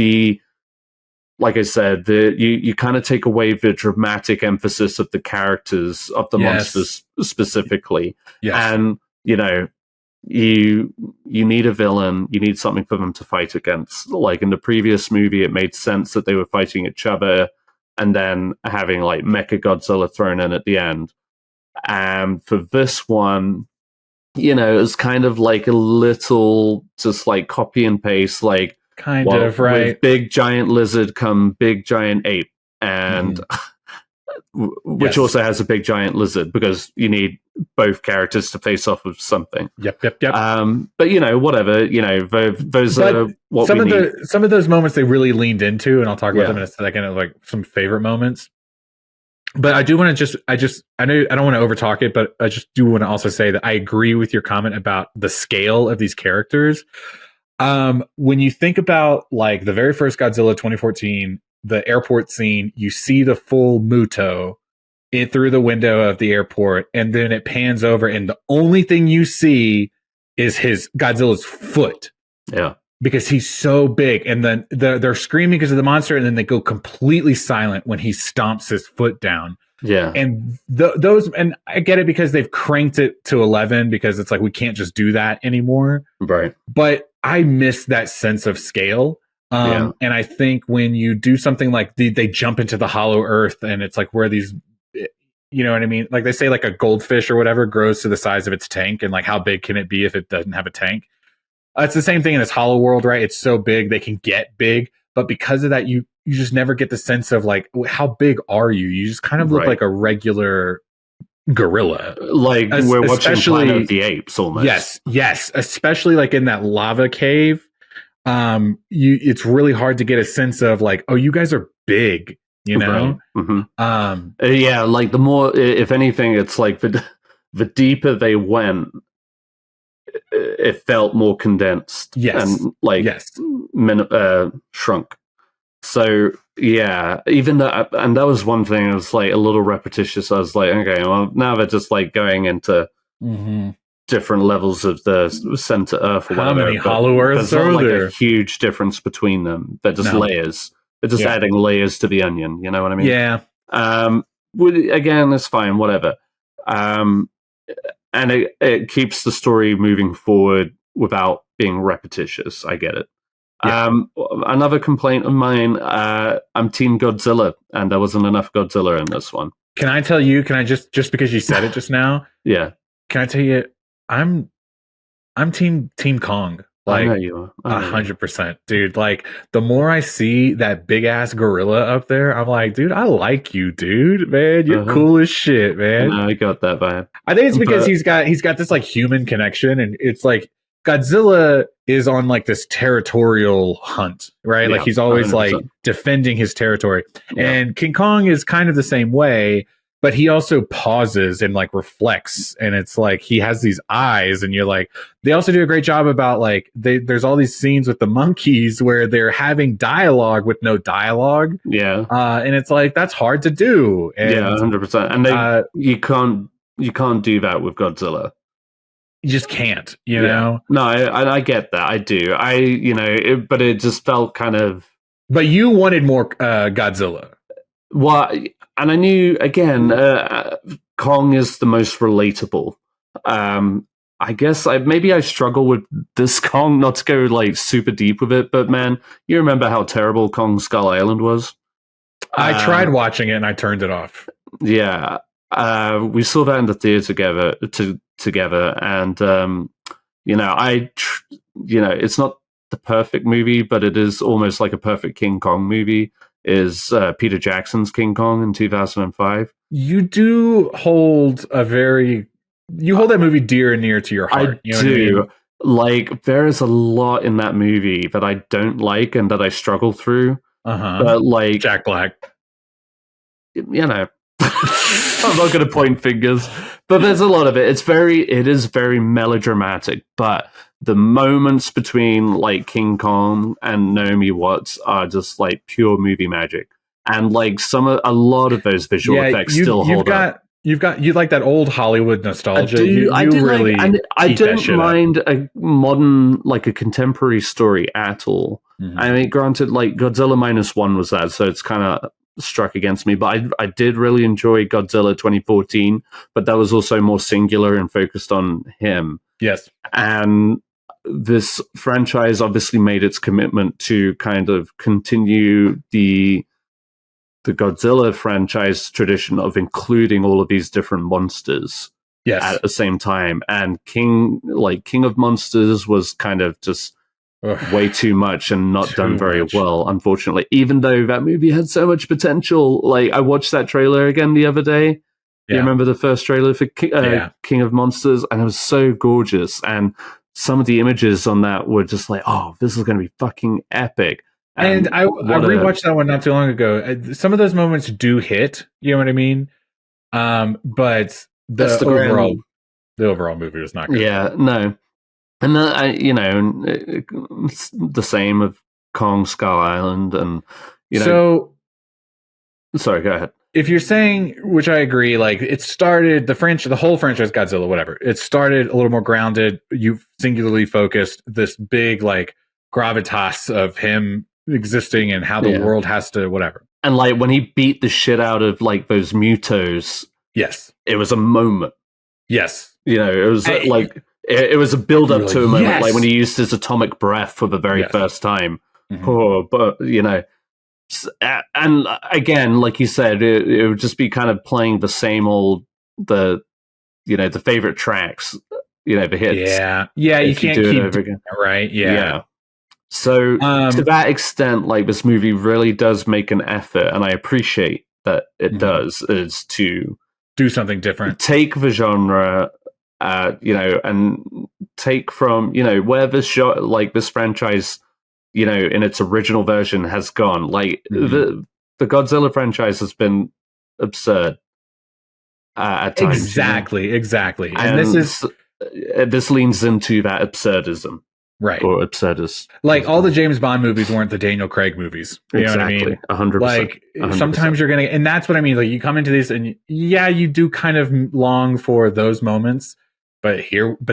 I said, you kind of take away the dramatic emphasis of the characters of the monsters specifically, and you need a villain, you need something for them to fight against. Like in the previous movie, it made sense that they were fighting each other, and then having like Mecha Godzilla thrown in at the end. And for this one, it was kind of like a little just like copy and paste, like kind of right. With big giant lizard come big giant ape, and which also has a big giant lizard because you need both characters to face off with something. Yep. But whatever. Those are what some we of need. Some of those moments they really leaned into, and I'll talk about them in a second. Of like some favorite moments. But I do want to I know I don't want to overtalk it, but I just do want to also say that I agree with your comment about the scale of these characters. When you think about like the very first Godzilla 2014, the airport scene, you see the full Muto in through the window of the airport, and then it pans over, and the only thing you see is Godzilla's foot. Yeah. Because he's so big, and then they're screaming because of the monster, and then they go completely silent when he stomps his foot down. Yeah, and those, and I get it because they've cranked it to 11 because it's like we can't just do that anymore, right? But I miss that sense of scale, and I think when you do something like they jump into the hollow earth, and it's like where these, you know what I mean? Like they say, like a goldfish or whatever grows to the size of its tank, and like how big can it be if it doesn't have a tank? It's the same thing in this Hollow World, right? It's so big, they can get big. But because of that, you just never get the sense of like, how big are you? You just kind of look like a regular gorilla. Like we're watching Planet of the Apes almost. Yes. Especially like in that lava cave. It's really hard to get a sense of like, oh, you guys are big, you know? Right. Mm-hmm. Like the more, if anything, it's like the deeper they went, it felt more condensed and like shrunk. So even that, and that was one thing. I was like a little repetitious. I was like, okay, well now they're just like going into different levels of the center Earth. Or how many Hollow Earths are like there? A huge difference between them. They're just layers. They're just adding layers to the onion. You know what I mean? Yeah. Again, it's fine. Whatever. And it keeps the story moving forward without being repetitious. I get it. Yeah. Another complaint of mine, I'm Team Godzilla, and there wasn't enough Godzilla in this one. Can I tell you, just because you said it just now? Yeah. Can I tell you, I'm Team Kong. Like, I know you are. 100%, dude. Like, the more I see that big ass gorilla up there, I'm like, dude, I like you, dude. Man, you're cool as shit, man. I got that vibe. I think it's because he's got this like human connection, and it's like Godzilla is on like this territorial hunt, right? Like he's always 100%. Like defending his territory, and King Kong is kind of the same way. But he also pauses and like reflects, and it's like he has these eyes, and you're like, they also do a great job about like there's all these scenes with the monkeys where they're having dialogue with no dialogue. Yeah, and it's like that's hard to do. And, 100%. And you can't do that with Godzilla. You just can't. You know? No, I get that. I do. But it just felt kind of. But you wanted more Godzilla. Well. And I knew, again, Kong is the most relatable. I guess maybe I struggle with this Kong, not to go like super deep with it, but man, you remember how terrible Kong Skull Island was? I tried watching it and I turned it off. Yeah. We saw that in the theater together, and, it's not the perfect movie, but it is almost like a perfect King Kong movie. Is Peter Jackson's King Kong in 2005. You do hold that movie dear and near to your heart. I do. I mean? Like, there is a lot in that movie that I don't like and that I struggle through. But like Jack Black. I'm not going to point fingers, but there's a lot of it. It is very melodramatic, but the moments between like King Kong and Naomi Watts are just like pure movie magic, and like a lot of those visual effects still hold up. you like that old Hollywood nostalgia. I do really like, and I don't mind a modern, like a contemporary story at all. Mm-hmm. I mean, granted, like Godzilla -1 was that, so it's kind of struck against me. But I did really enjoy Godzilla 2014, but that was also more singular and focused on him. Yes, and this franchise obviously made its commitment to kind of continue the Godzilla franchise tradition of including all of these different monsters at the same time. And King of Monsters was kind of just way too much and not done very well, unfortunately, even though that movie had so much potential. Like, I watched that trailer again the other day. You remember the first trailer for King of Monsters? And it was so gorgeous. And some of the images on that were just like, oh, this is going to be fucking epic. And I rewatched that one not too long ago. Some of those moments do hit, you know what I mean? But the overall movie was not good. Yeah, no. And it's the same of Kong Skull Island, and So, sorry, go ahead. If you're saying, which I agree, like it started the whole franchise Godzilla, whatever. It started a little more grounded. You've singularly focused this big like gravitas of him existing and how the world has to whatever. And like when he beat the shit out of like those Mutos, yes, it was a moment. Yes, it was like it was a build up to a moment, like when he used his atomic breath for the very first time. Mm-hmm. Oh, but and again, like you said, it would just be kind of playing the same old the favorite tracks, the hits. Yeah, you can't keep it over again, right? Yeah. So to that extent, like this movie really does make an effort, and I appreciate that it does, is to do something different, take the genre, and take from where this this franchise, in its original version has gone. Like the Godzilla franchise has been absurd at times. Exactly, and this leans into that absurdism. Right. Or absurdist. Like all the James Bond movies weren't the Daniel Craig movies. You know what I mean? 100%. Like 100%. Sometimes you're going to, and that's what I mean. Like you come into these and you do kind of long for those moments, but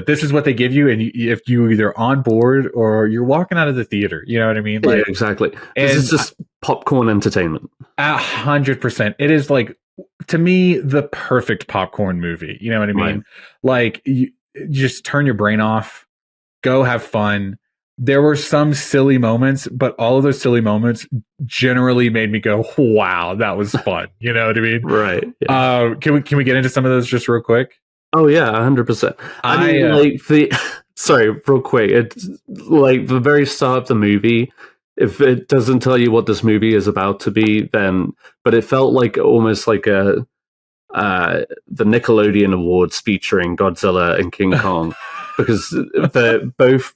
this is what they give you. And if you're either on board or you're walking out of the theater, you know what I mean? Like, yeah, exactly. This is just popcorn entertainment. 100%. It is like, to me, the perfect popcorn movie. You know what I mean? Right. Like you just turn your brain off. Go have fun. There were some silly moments, but all of those silly moments generally made me go, wow, that was fun. You know what I mean? Right. Yeah. Can we get into some of those just real quick? Oh yeah, 100%. I mean, sorry, real quick. It's like the very start of the movie. If it doesn't tell you what this movie is about to be, but it felt like almost like the Nickelodeon Awards featuring Godzilla and King Kong. Because they're both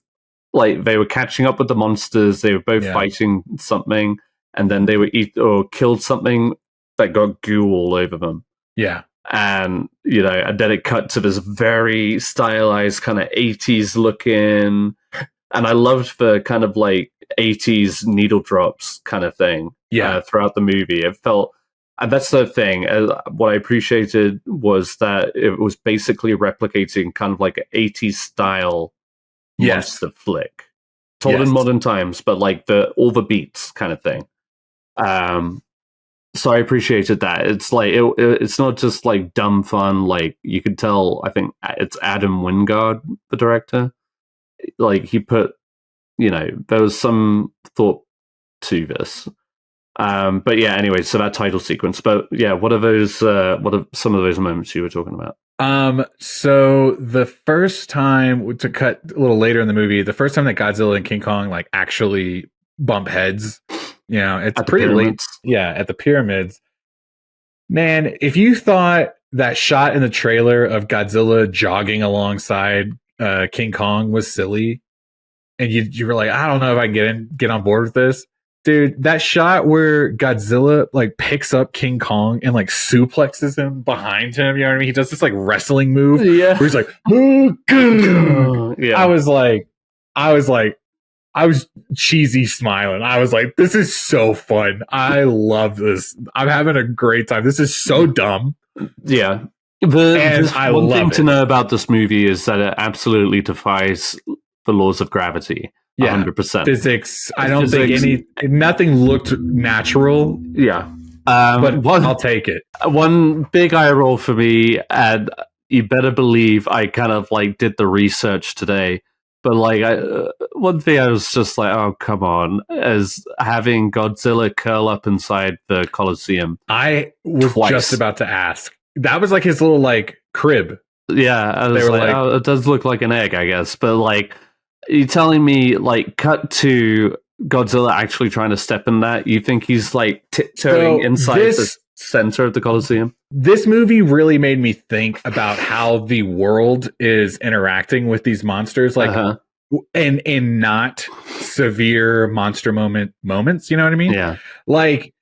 they were catching up with the monsters. They were both fighting something, and then they were killed something that got goo all over them. Yeah, and and then it cut to this very stylized kind of 80s looking, and I loved the kind of like 80s needle drops kind of thing. Throughout the movie, it felt. And that's the thing. What I appreciated was that it was basically replicating kind of like an 80s style monster flick, told in modern times, but like all the beats kind of thing. So I appreciated that. It's like it's not just like dumb fun. Like you could tell. I think it's Adam Wingard, the director. Like he put, there was some thought to this. But yeah, anyway, so that title sequence. But yeah, what are some of those moments you were talking about? So the first time, to cut a little later in the movie, the first time that Godzilla and King Kong like actually bump heads, it's pretty late. Yeah, at the pyramids. Man, if you thought that shot in the trailer of Godzilla jogging alongside King Kong was silly, and you were like, I don't know if I can get on board with this. Dude, that shot where Godzilla like picks up King Kong and like suplexes him behind him, you know what I mean? He does this like wrestling move where he's like, I was cheesy smiling. I was like, this is so fun. I love this. I'm having a great time. This is so dumb. Yeah. One thing to know about this movie is that it absolutely defies the laws of gravity. 100%. Physics. I don't think nothing looked natural. Yeah. But I'll take it. One big eye roll for me, and you better believe I kind of like did the research today. But like, one thing I was just like, oh, come on, is having Godzilla curl up inside the Colosseum. I was just about to ask. That was like his little like crib. Yeah, I was like, oh, it does look like an egg, I guess. But like, you're telling me, like, cut to Godzilla actually trying to step in that? You think he's like tiptoeing inside the center of the Colosseum? This movie really made me think about how the world is interacting with these monsters, like, in not severe monster moments. You know what I mean? Yeah. Like,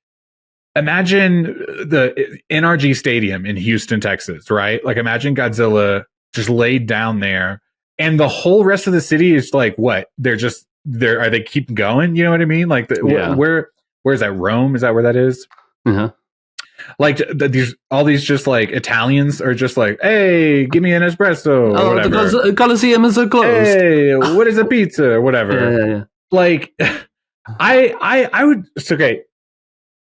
imagine the NRG Stadium in Houston, Texas, right? Like, imagine Godzilla just laid down there. And the whole rest of the city is like, what? They're just there. Are they keep going? You know what I mean? Like, where is that? Rome? Is that where that is? Like all these just like Italians are just like, hey, give me an espresso. Or whatever. The Colosseum is closed. Hey, what is a pizza? Or whatever. Yeah. Like, I would. It's okay.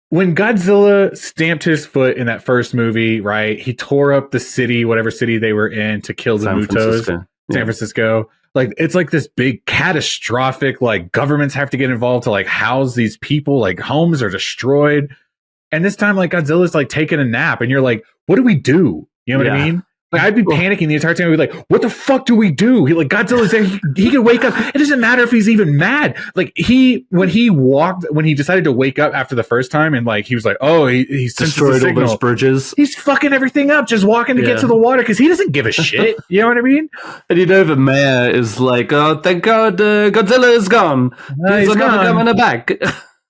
When Godzilla stamped his foot in that first movie, right? He tore up the city, whatever city they were in, to kill the Mutos. San Francisco. Like, it's like this big catastrophic, like, governments have to get involved to like house these people, like homes are destroyed. And this time, like, Godzilla's like taking a nap and you're like, what do we do? You know what I mean? Like, I'd be panicking the entire time. I'd be like, what the fuck do we do? Like, Godzilla's there. He could wake up. It doesn't matter if he's even mad. Like, when he decided to wake up after the first time and like, he was like, oh, he destroyed all those bridges. He's fucking everything up, just walking to get to the water because he doesn't give a shit. You know what I mean? And you know, the mayor is like, oh, thank God, Godzilla is gone. He's never coming back.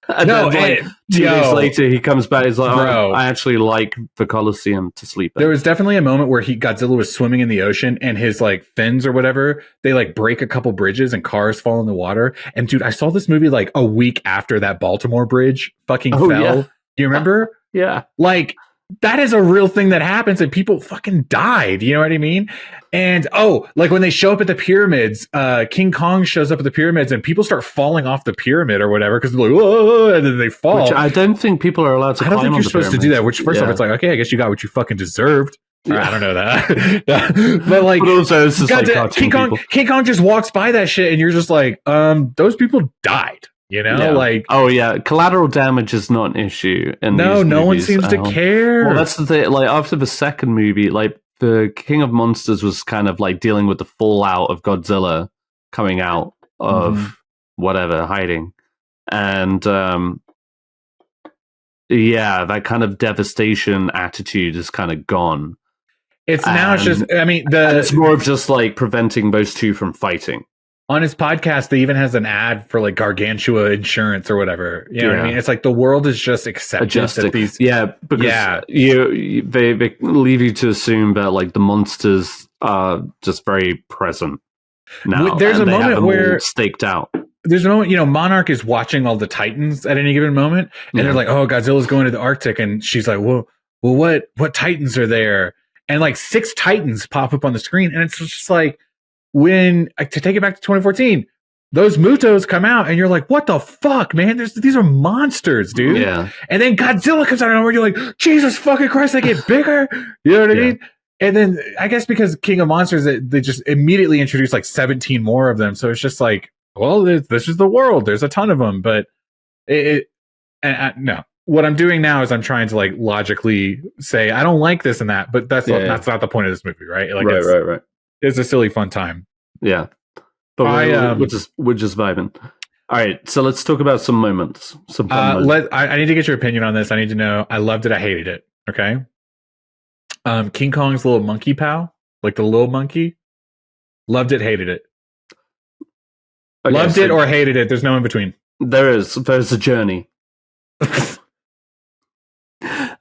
And then, like, 2 days later, he comes back. He's like, "Oh, I actually like the Colosseum to sleep in." There was definitely a moment where Godzilla was swimming in the ocean, and his like fins or whatever, they like break a couple bridges, and cars fall in the water. And dude, I saw this movie like a week after that Baltimore bridge fucking fell. Yeah. You remember? Yeah. Like, that is a real thing that happens, and people fucking died. You know what I mean? And like when they show up at the pyramids, King Kong shows up at the pyramids, and people start falling off the pyramid or whatever because they're like, whoa, and then they fall. Which I don't think people are allowed to. I don't think you're supposed to do that. Which, first off, it's like, okay, I guess you got what you fucking deserved. I don't know that, but like, but also, it's just like King Kong just walks by that shit, and you're just like, those people died. You know, like, oh yeah, collateral damage is not an issue. No one seems to care. Well, that's the thing. Like, after the second movie, like, the King of Monsters was kind of like dealing with the fallout of Godzilla coming out of whatever, hiding, and that kind of devastation attitude is kind of gone. It's now it's just, I mean, it's more of just like preventing those two from fighting. On his podcast, they even has an ad for like Gargantua Insurance or whatever. You know what I mean? It's like the world is just accepting that these. Because they leave you to assume that like the monsters are just very present now. There's a moment where staked out. There's a moment, you know, Monarch is watching all the Titans at any given moment, and they're like, "Oh, Godzilla's going to the Arctic," and she's like, "Well, what Titans are there?" And like 6 Titans pop up on the screen, and it's just like. When, to take it back to 2014, those Mutos come out and you're like, what the fuck, man? These are monsters, dude. Yeah. And then Godzilla comes out and you're like, Jesus fucking Christ, they get bigger. You know what I mean? And then I guess because King of Monsters, they just immediately introduced like 17 more of them. So it's just like, well, this is the world. There's a ton of them. But no. What I'm doing now is I'm trying to like logically say, I don't like this and that. But that's not the point of this movie, right? Like, right. It's a silly fun time. Yeah. But we're just vibing. All right, so let's talk about some moments. Some fun moments. I need to get your opinion on this. I need to know. I loved it. I hated it. Okay. King Kong's little monkey pal, like the little monkey. Loved it. Hated it. Okay, loved it or hated it. There's no in between. There's a journey.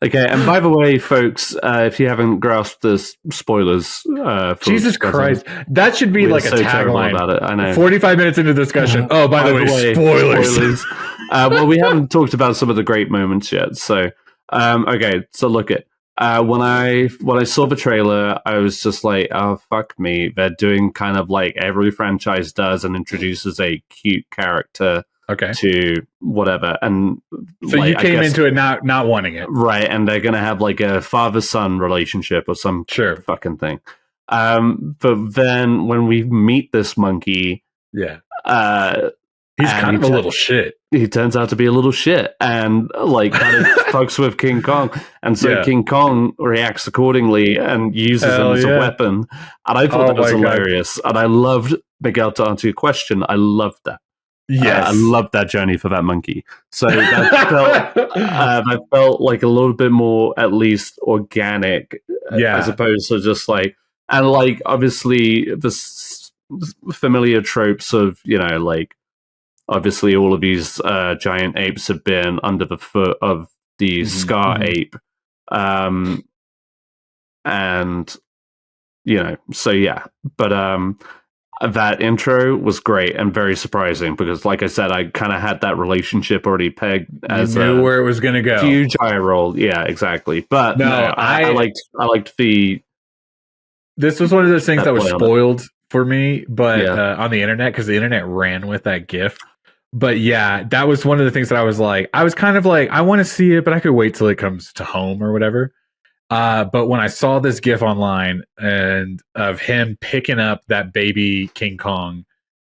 Okay, and by the way, folks, if you haven't grasped this, spoilers. Jesus Christ, that should be like a tagline about it. I know. 45 minutes into discussion. Oh, by the way, spoilers. Well, we haven't talked about some of the great moments yet. So, okay, so look at When I saw the trailer, I was just like, "Oh fuck me!" They're doing kind of like every franchise does and introduces a cute character to whatever. And so like, you came into it not wanting it, right? And they're gonna have like a father-son relationship or some fucking thing. But then when we meet this monkey, he's kind of a little shit. He turns out to be a little shit and like kind of fucks with King Kong. And so King Kong reacts accordingly and uses him as a weapon. And I thought that was hilarious. God. And I loved, Miguel, to answer your question, I loved that. Yes. I loved that journey for that monkey. So that felt like a little bit more, at least, organic, as opposed to just like, and like, obviously, the familiar tropes of, like, obviously, all of these giant apes have been under the foot of the Scar ape. And, so yeah. But that intro was great and very surprising because, like I said, I kind of had that relationship already pegged as you knew where it was going to go. Huge eye roll. Yeah, exactly. But no, I liked the... This was one of those things that was spoiled for me, but on the internet, because the internet ran with that GIF. But yeah, that was one of the things that I was kind of like, I want to see it, but I could wait till it comes to home or whatever. But when I saw this GIF online and of him picking up that baby King Kong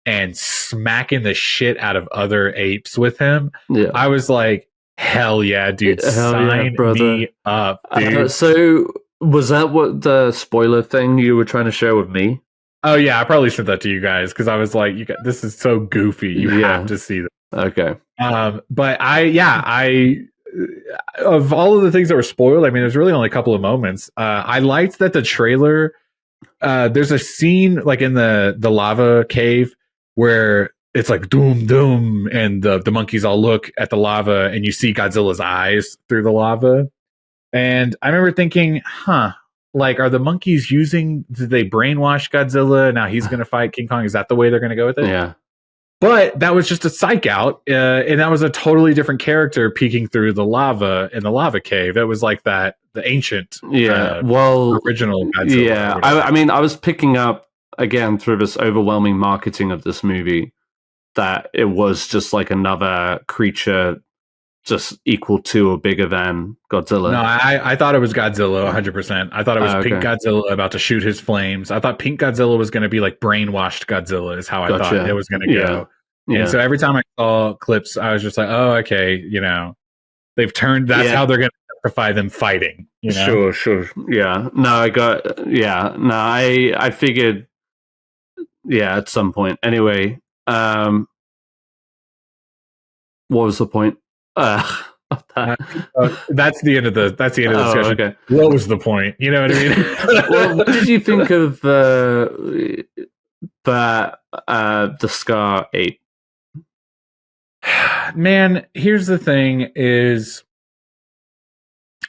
and smacking the shit out of other apes with him, I was like, hell yeah, dude, sign me up, dude. So was that what the spoiler thing you were trying to share with me? Oh yeah, I probably sent that to you guys because I was like, this is so goofy. You have to see this. Okay. But I of all of the things that were spoiled, I mean, there's really only a couple of moments. I liked that the trailer, there's a scene like in the lava cave where it's like doom, doom, and the monkeys all look at the lava and you see Godzilla's eyes through the lava. And I remember thinking, like, are the monkeys did they brainwash Godzilla? Now he's going to fight King Kong. Is that the way they're going to go with it? Yeah. But that was just a psych out. And that was a totally different character peeking through the lava in the lava cave. It was like the ancient, original Godzilla. Yeah. I mean, I was picking up, again, through this overwhelming marketing of this movie, that it was just like another creature just equal to or bigger than Godzilla. No, I thought it was Godzilla 100%. I thought it was Pink Godzilla about to shoot his flames. I thought Pink Godzilla was going to be like brainwashed Godzilla is how I thought it was going to go. And so every time I saw clips, I was just like, oh, okay, they've turned, that's how they're going to justify them fighting. Sure. Yeah. No, I figured, at some point. Anyway, what was the point? That's the end of the discussion. Okay. What was the point? You know what I mean? Well, what did you think of the Scar ape? Man, here's the thing: is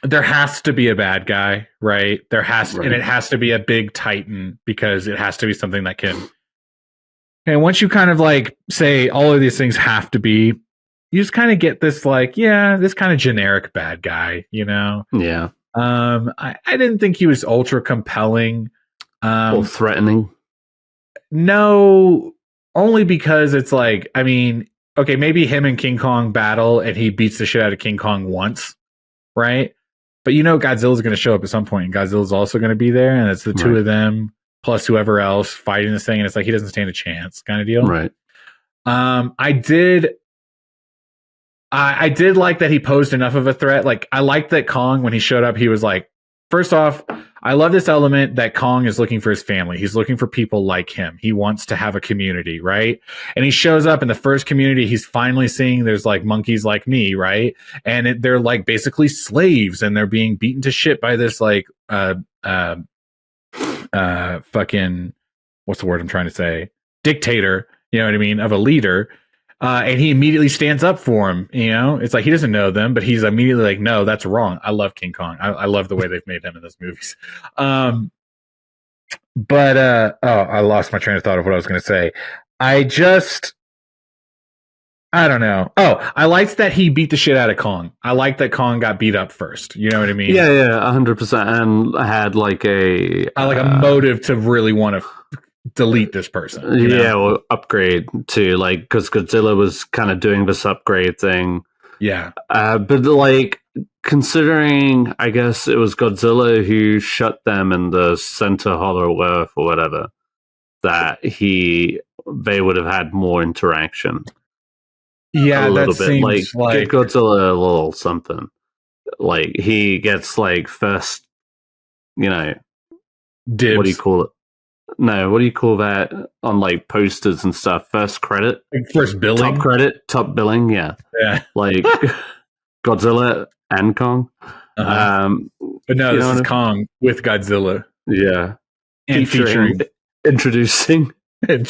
there has to be a bad guy, right? And it has to be a big titan because it has to be something that can. And once you kind of like say all of these things have to be, you just kind of get this this kind of generic bad guy, Yeah. I didn't think he was ultra compelling. Or threatening. No, only because it's like, I mean, okay, maybe him and King Kong battle and he beats the shit out of King Kong once, right? But Godzilla's going to show up at some point and Godzilla's also going to be there and it's the two of them plus whoever else fighting this thing and it's like he doesn't stand a chance kind of deal. Right. I did like that he posed enough of a threat. Like, I liked that Kong, when he showed up, he was like, first off, I love this element that Kong is looking for his family. He's looking for people like him. He wants to have a community, right? And he shows up in the first community. He's finally seeing there's like monkeys like me, right? And they're like basically slaves and they're being beaten to shit by this like, fucking, what's the word I'm trying to say? Dictator, you know what I mean? Of a leader. And he immediately stands up for him. It's like he doesn't know them, but he's immediately like, no, that's wrong. I love King Kong. I love the way they've made him in those movies. But I lost my train of thought of what I was going to say. I I don't know. Oh, I liked that he beat the shit out of Kong. I like that Kong got beat up first. You know what I mean? Yeah, 100%. And I had like a motive to really want to delete this person. Or upgrade to, like, because Godzilla was kind of doing this upgrade thing. Yeah. But like, considering, I guess it was Godzilla who shut them in the center Hollow Earth or whatever, that they would have had more interaction. Yeah, a little that bit. Seems like give Godzilla a little something. Like, he gets like first, dibs. What do you call it? No, what do you call that on like posters and stuff? First credit, first billing, top billing. Yeah. Like Godzilla and Kong. But no, this is Kong with Godzilla. Yeah, and featuring introducing Pink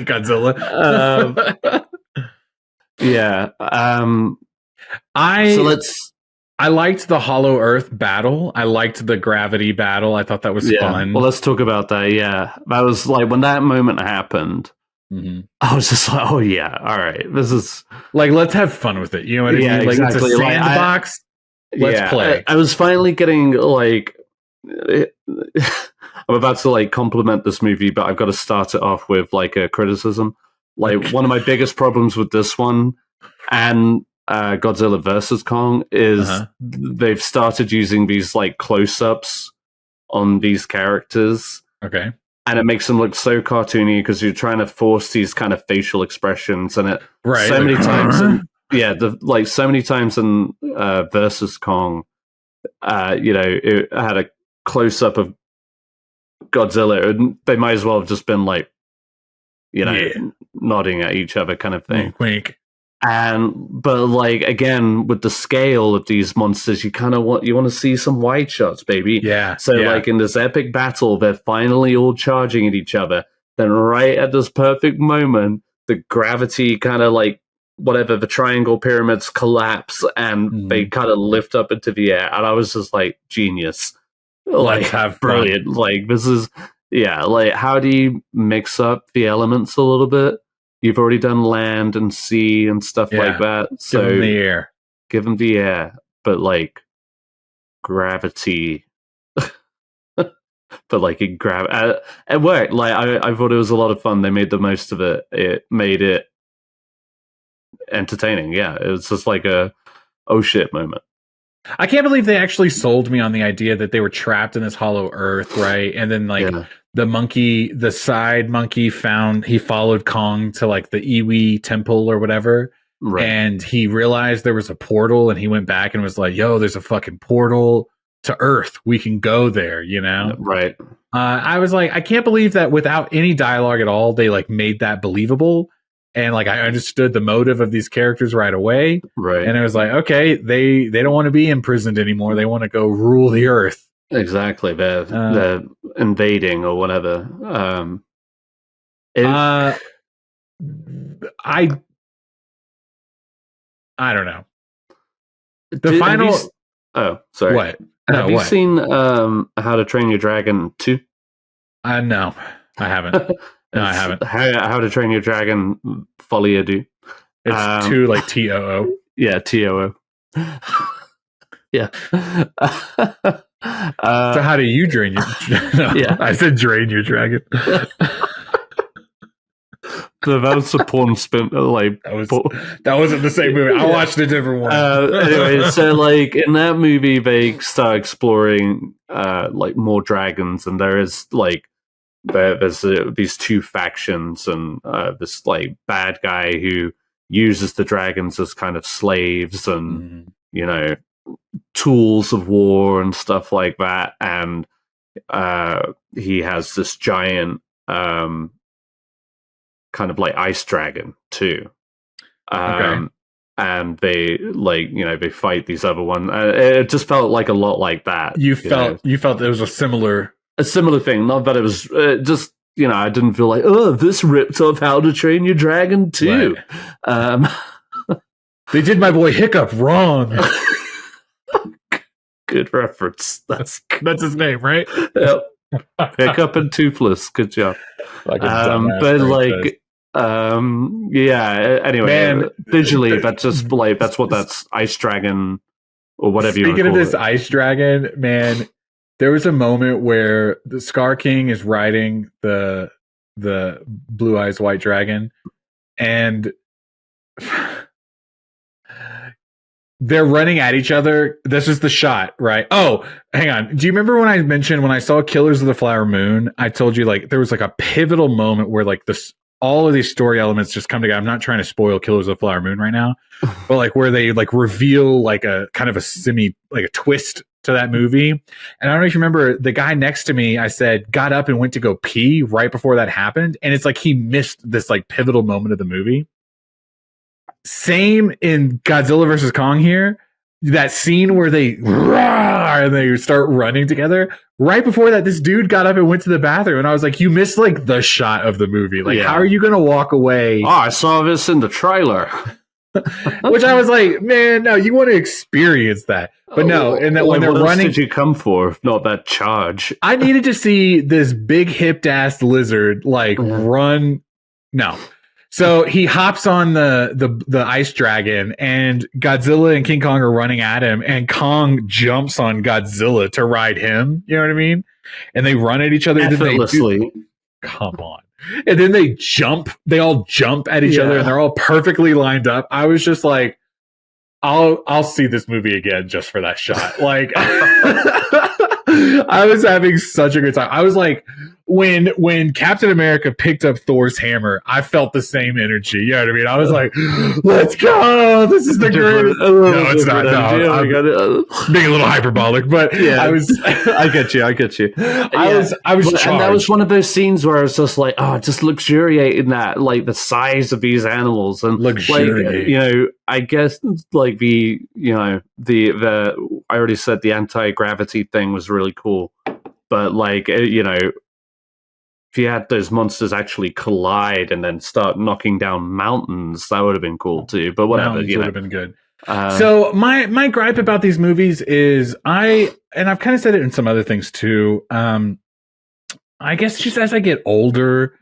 Godzilla. Yeah. I liked the Hollow Earth battle. I liked the gravity battle. I thought that was fun. Well, let's talk about that. Yeah, that was like when that moment happened. Mm-hmm. I was just like, oh yeah, all right, this is like, let's have fun with it. You know what I mean? Like, exactly. It's a sandbox. Let's play. I was finally getting like. I'm about to like compliment this movie, but I've got to start it off with like a criticism. Like, one of my biggest problems with this one and Godzilla versus Kong is they've started using these like close-ups on these characters. Okay. And it makes them look so cartoony because you're trying to force these kind of facial expressions, and it so many times so many times in versus Kong, it had a close-up of Godzilla, and they might as well have just been like, nodding at each other kind of thing. Wink. But like, again, with the scale of these monsters, you want to see some wide shots, baby. Yeah. So like in this epic battle, they're finally all charging at each other. Then right at this perfect moment, the gravity kind of like the triangle pyramids collapse and they kind of lift up into the air. And I was just like, genius. Let's have brilliant. Fun. Like, this is like, how do you mix up the elements a little bit? You've already done land and sea and stuff like that. So give them the air, but like gravity. But like it worked. Like, I thought it was a lot of fun. They made the most of it. It made it entertaining. Yeah, it was just like a oh shit moment. I can't believe they actually sold me on the idea that they were trapped in this hollow earth, right? And then the side monkey followed Kong to like the Iwi temple or whatever. Right. And he realized there was a portal and he went back and was like, yo, there's a fucking portal to Earth. We can go there, Right. I was like, I can't believe that without any dialogue at all, they like made that believable. And like, I understood the motive of these characters right away. Right. And I was like, okay, they don't want to be imprisoned anymore. They want to go rule the Earth. Exactly. They're invading or whatever. I don't know. Sorry. What? Have you seen How to Train Your Dragon 2? No, I haven't. No, I haven't. How to Train Your Dragon Folie. It's 2 like TOO. Yeah, TOO. Yeah. So how do you drain your? I said drain your dragon. So that was a porn spin. Like that wasn't the same movie. I watched a different one. Anyway, so like in that movie, they start exploring like more dragons, and there's these two factions, and this like bad guy who uses the dragons as kind of slaves and tools of war and stuff like that, and he has this giant kind of like ice dragon too. And they they fight these other ones. It just felt like a lot like that. You felt there was a similar thing. Not that it was just I didn't feel like, oh, this ripped off How to Train Your Dragon too. Right. They did my boy Hiccup wrong. Good reference. That's his name, right? Yep. Hiccup and Toothless. Good job. But like, Yeah. Anyway, man, visually, that's just like that's Ice Dragon or whatever. Speaking of this Ice Dragon, man, there was a moment where the Scar King is riding the Blue Eyes White Dragon, and they're running at each other. This is the shot, right? Oh, hang on. Do you remember when I mentioned when I saw Killers of the Flower Moon? I told you like there was like a pivotal moment where like this all of these story elements just come together. I'm not trying to spoil Killers of the Flower Moon right now, but like where they like reveal like a kind of a twist to that movie. And I don't know if you remember the guy next to me, I said, got up and went to go pee right before that happened. And it's like he missed this like pivotal moment of the movie. Same in Godzilla versus Kong here. That scene where they and they start running together. Right before that, this dude got up and went to the bathroom, and I was like, "You missed like the shot of the movie. Like, how are you going to walk away?" Oh, I saw this in the trailer. Which I was like, "Man, no, you want to experience that." But no, and that when they're running, did you come for? If not that charge, I needed to see this big hipped ass lizard like run. No. So he hops on the ice dragon, and Godzilla and King Kong are running at him, and Kong jumps on Godzilla to ride him. You know what I mean? And they run at each other effortlessly. Come on. And then they jump. They all jump at each other, and they're all perfectly lined up. I was just like, I'll see this movie again just for that shot. Like, I was having such a good time. I was like, when Captain America picked up Thor's hammer, I felt the same energy. You know what I mean? I was like, let's go. This is the greatest. No, it's not. No, I'm being a little hyperbolic, but yeah, I get you. I was charged. And that was one of those scenes where I was just like, oh, just luxuriating that, like the size of these animals and luxuriate. Like, I guess like the I already said the anti-gravity thing was really cool, but like if you had those monsters actually collide and then start knocking down mountains, that would have been cool too. But whatever, would have been good. So my gripe about these movies is and I've kind of said it in some other things too. I guess just as I get older,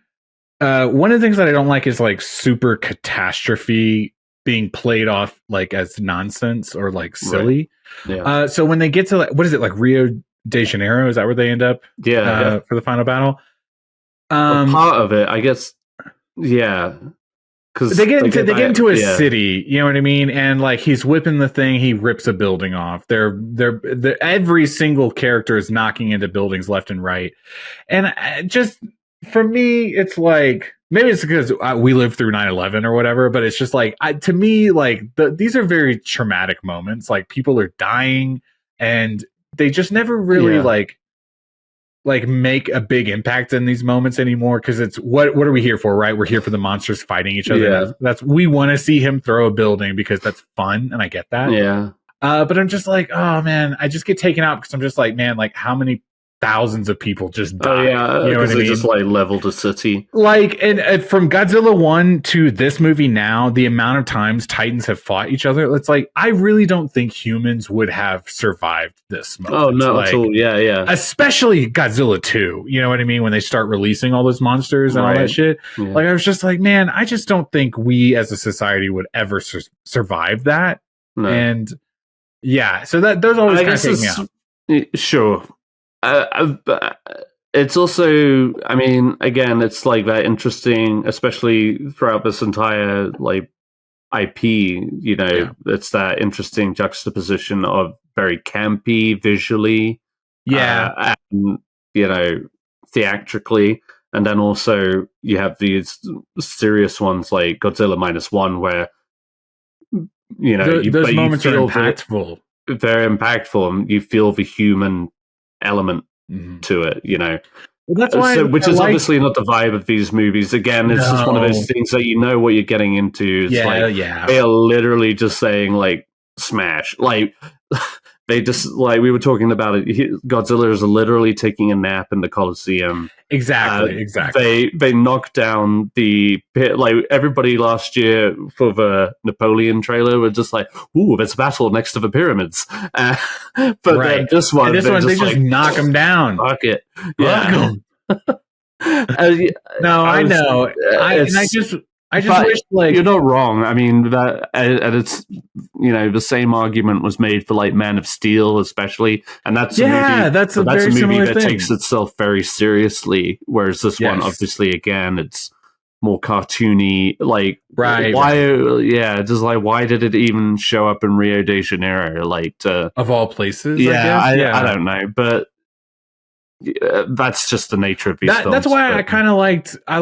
one of the things that I don't like is like super catastrophe being played off like as nonsense or like silly. Right. Yeah. So when they get to like, what is it, like Rio de Janeiro? Is that where they end up? Yeah. For the final battle. Part of it, I guess. Yeah. Because they get into a city, you know what I mean, and like he's whipping the thing, he rips a building off. Every single character is knocking into buildings left and right, and just for me, it's like maybe it's because we lived through 9/11 or whatever, but it's just like to me, like these are very traumatic moments. Like people are dying, and they just never really like make a big impact in these moments anymore, because it's what are we here for, right? We're here for the monsters fighting each other. Yeah. That's we want to see him throw a building because that's fun, and I get that. Yeah. But I'm just like, oh man, I just get taken out because I'm just like, man, like how many thousands of people just died? Oh, yeah, you know what I mean? Just like leveled a city. Like, and from Godzilla 1 to this movie now, the amount of times Titans have fought each other, it's like I really don't think humans would have survived this moment. Oh no, at all. Yeah. Especially Godzilla 2. You know what I mean? When they start releasing all those monsters and all that shit. Yeah. Like I was just like, man, I just don't think we as a society would ever survive that. No. And yeah, so those always kind of take me out. Sure. It's also, I mean, again, it's like that interesting, especially throughout this entire like IP, it's that interesting juxtaposition of very campy visually, and theatrically, and then also you have these serious ones like Godzilla -1, where those moments are impactful. Very impactful, and you feel the human element to it, Well, that's why which is obviously not the vibe of these movies. Again, it's just one of those things that what you're getting into. It's they are literally just saying like smash, like they just like we were talking about it. Godzilla is literally taking a nap in the Coliseum. Exactly. They knocked down the pit. Like everybody last year for the Napoleon trailer were just like, "Ooh, there's a battle next to the pyramids." But then this one, they just knock them down. Fuck it, yeah. No, I know. I just wish, like, you're not wrong. I mean, that, and it's, the same argument was made for like Man of Steel, especially, and that's a movie that takes itself very seriously. Whereas this one, obviously, again, it's more cartoony. Like, why? Right. Yeah, just like, why did it even show up in Rio de Janeiro? Like, of all places, I don't know, but. That's just the nature of these films. That's why I kind of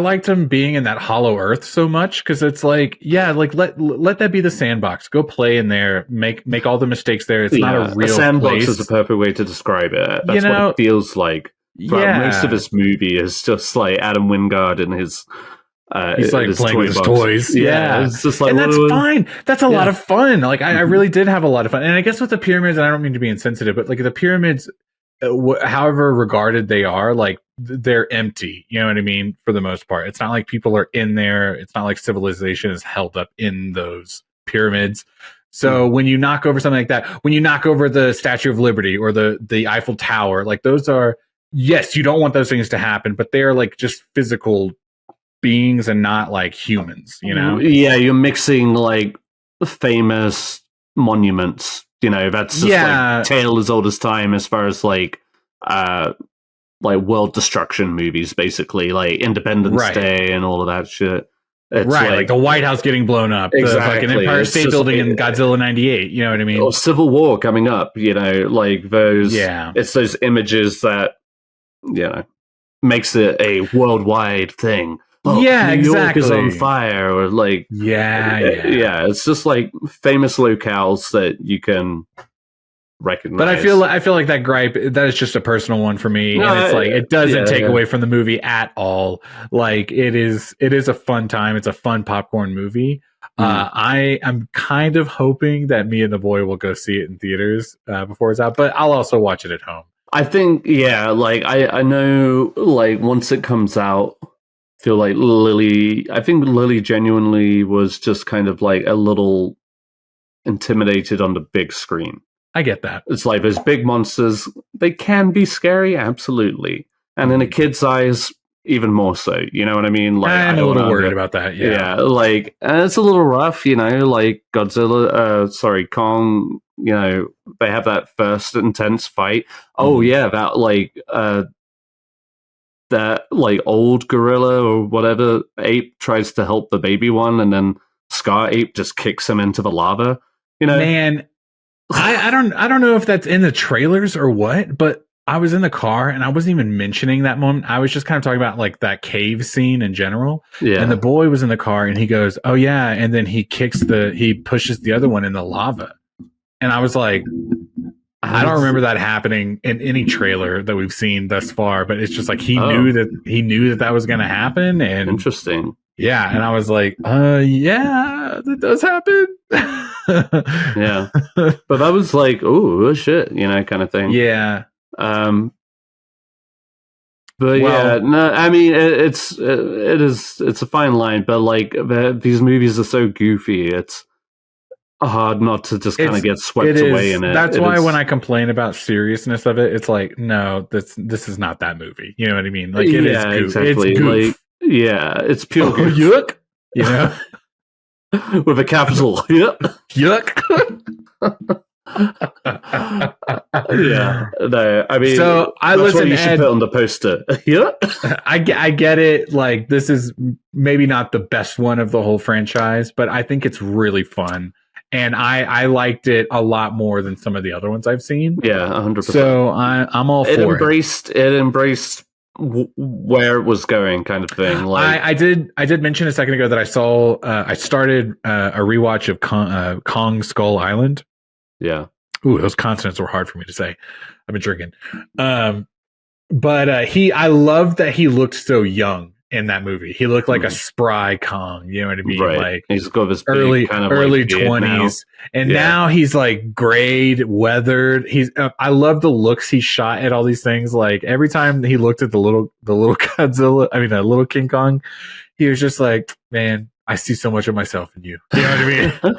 liked him being in that Hollow Earth so much, because it's like, like let that be the sandbox. Go play in there, make all the mistakes there. It's not a real sandbox place. Is the perfect way to describe it. That's what it feels like. Most of this movie is just like Adam Wingard and his. He's like playing with his toys. Yeah, it's just like, and that's fine. That's a lot of fun. Like I really did have a lot of fun. And I guess with the pyramids, and I don't mean to be insensitive, but like the pyramids, however regarded they are, like they're empty, you know what I mean, for the most part. It's not like people are in there. It's not like civilization is held up in those pyramids. So when you knock over something like that, when you knock over the Statue of Liberty or the Eiffel Tower, like those are, yes, you don't want those things to happen, but they're like just physical beings and not like humans, you're mixing like famous monuments. That's just like tale as old as time as far as like world destruction movies, basically, like Independence Day and all of that shit. It's like the White House getting blown up, exactly. The Empire State Building in Godzilla '98. You know what I mean? Or Civil War coming up. Like those. Yeah, it's those images that makes it a worldwide thing. New York is on fire, or like it's just like famous locales that you can recognize. But I feel like that gripe, that is just a personal one for me, and it's like it doesn't take away from the movie at all. Like it is a fun time. It's a fun popcorn movie. I am kind of hoping that me and the boy will go see it in theaters before it's out, but I'll also watch it at home. I think like I know, like once it comes out. Feel like I think Lily genuinely was just kind of like a little intimidated on the big screen. I get that. It's like those big monsters, they can be scary, absolutely. And in a kid's eyes, even more so. You know what I mean? Like, I'm a little worried about that, yeah. Like, it's a little rough, like Godzilla, Kong, they have that first intense fight. Oh, yeah, that like... that like old gorilla or whatever ape tries to help the baby one, and then Scar Ape just kicks him into the lava. Man, I don't know if that's in the trailers or what, but I was in the car and I wasn't even mentioning that moment. I was just kind of talking about like that cave scene in general. Yeah. And the boy was in the car and he goes, "Oh yeah," and then he pushes the other one in the lava, and I was like, I don't remember that happening in any trailer that we've seen thus far, but it's just like he knew that was going to happen. And interesting. Yeah. And I was like, yeah, that does happen. Yeah. But that was like, oh shit, kind of thing. Yeah. But no, I mean, it's a fine line, but like these movies are so goofy. It's hard not to just kind of get swept away in it. That's why when I complain about seriousness of it, it's like, no, this is not that movie. You know what I mean? Like it is goof. Exactly. It's goof. Like, it's pure goof. Yuck. With a capital. Yuck. Yeah. No, I mean, so that's what you should put on the poster. I get it. Like, this is maybe not the best one of the whole franchise, but I think it's really fun. And I liked it a lot more than some of the other ones I've seen. Yeah, 100%. So I'm all for it. It embraced where it was going, kind of thing. Like I did mention a second ago that I started a rewatch of Kong Skull Island. Yeah. Ooh, those consonants were hard for me to say. I've been drinking. But I loved that he looked so young in that movie. He looked like a spry Kong, you know what I mean? Right. Like he's got this early kind of early like 20s. And now he's like grayed, weathered. I love the looks he shot at all these things. Like every time he looked at the little Godzilla, a little King Kong, he was just like, man, I see so much of myself in you. You know what I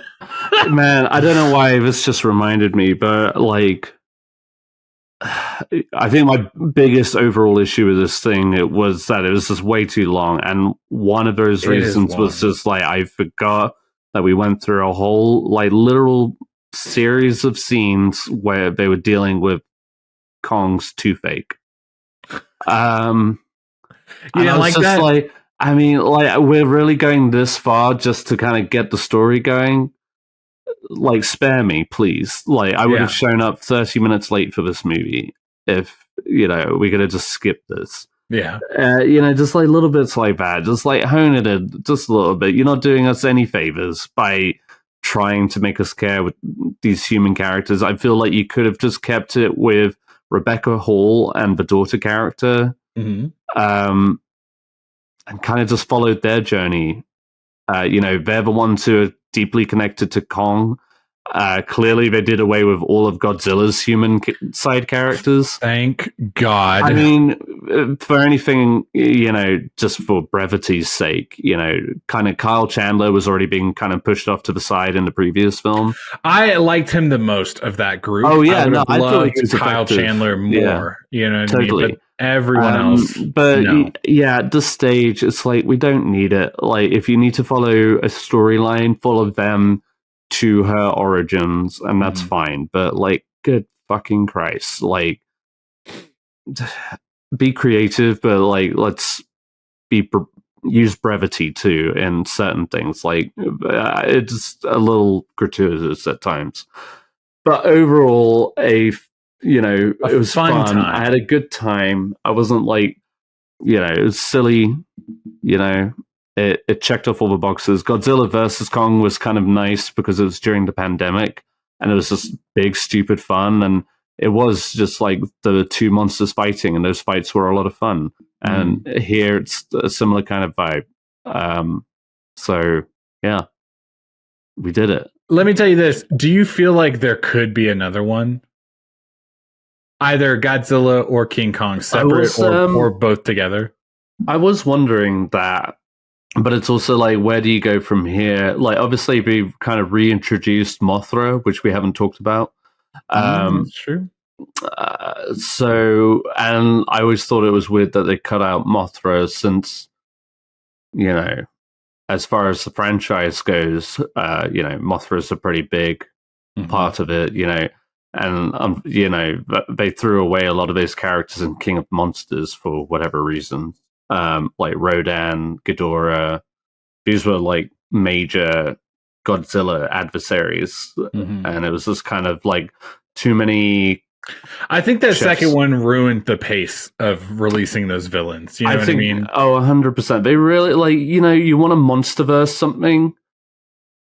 mean? Man, I don't know why this just reminded me, but like I think my biggest overall issue with this thing was that it was just way too long, and one of those reasons was just like I forgot that we went through a whole like literal series of scenes where they were dealing with Kong's toothache. You didn't like that? Like, I mean, like we're really going this far just to kind of get the story going. Like, spare me, please. Like, I would have shown up 30 minutes late for this movie if, we could have just skipped this. Yeah. Just like little bits like that. Just like hone it in just a little bit. You're not doing us any favors by trying to make us care with these human characters. I feel like you could have just kept it with Rebecca Hall and the daughter character. Mm-hmm. And kind of just followed their journey. They're the ones who are deeply connected to Kong. Clearly, they did away with all of Godzilla's human side characters. Thank God. I mean, for anything, just for brevity's sake, kind of Kyle Chandler was already being kind of pushed off to the side in the previous film. I liked him the most of that group. Oh, yeah. I loved Kyle Chandler more. Yeah, you know what totally. I mean? But everyone else. But at this stage, it's like, we don't need it. Like, if you need to follow a storyline, follow them to her origins, and that's fine. But, like, good fucking Christ. Like, be creative, but, like, let's use brevity, too, in certain things. Like, it's a little gratuitous at times. But overall, it was fun. I had a good time. I wasn't like, it was silly. It checked off all the boxes. Godzilla versus Kong was kind of nice because it was during the pandemic, and it was just big, stupid fun. And it was just like the two monsters fighting, and those fights were a lot of fun. And here it's a similar kind of vibe. So, yeah, we did it. Let me tell you this. Do you feel like there could be another one? Either Godzilla or King Kong separate or both together? I was wondering that, but it's also like, where do you go from here? Like, obviously, we've kind of reintroduced Mothra, which we haven't talked about. That's true. And I always thought it was weird that they cut out Mothra since, as far as the franchise goes, Mothra is a pretty big part of it, and they threw away a lot of those characters in King of Monsters for whatever reason. Like Rodan, Ghidorah, these were like major Godzilla adversaries, and it was just kind of like too many. I think that second one ruined the pace of releasing those villains. You know what I mean? Oh, 100%. They really, like, you want a monsterverse something?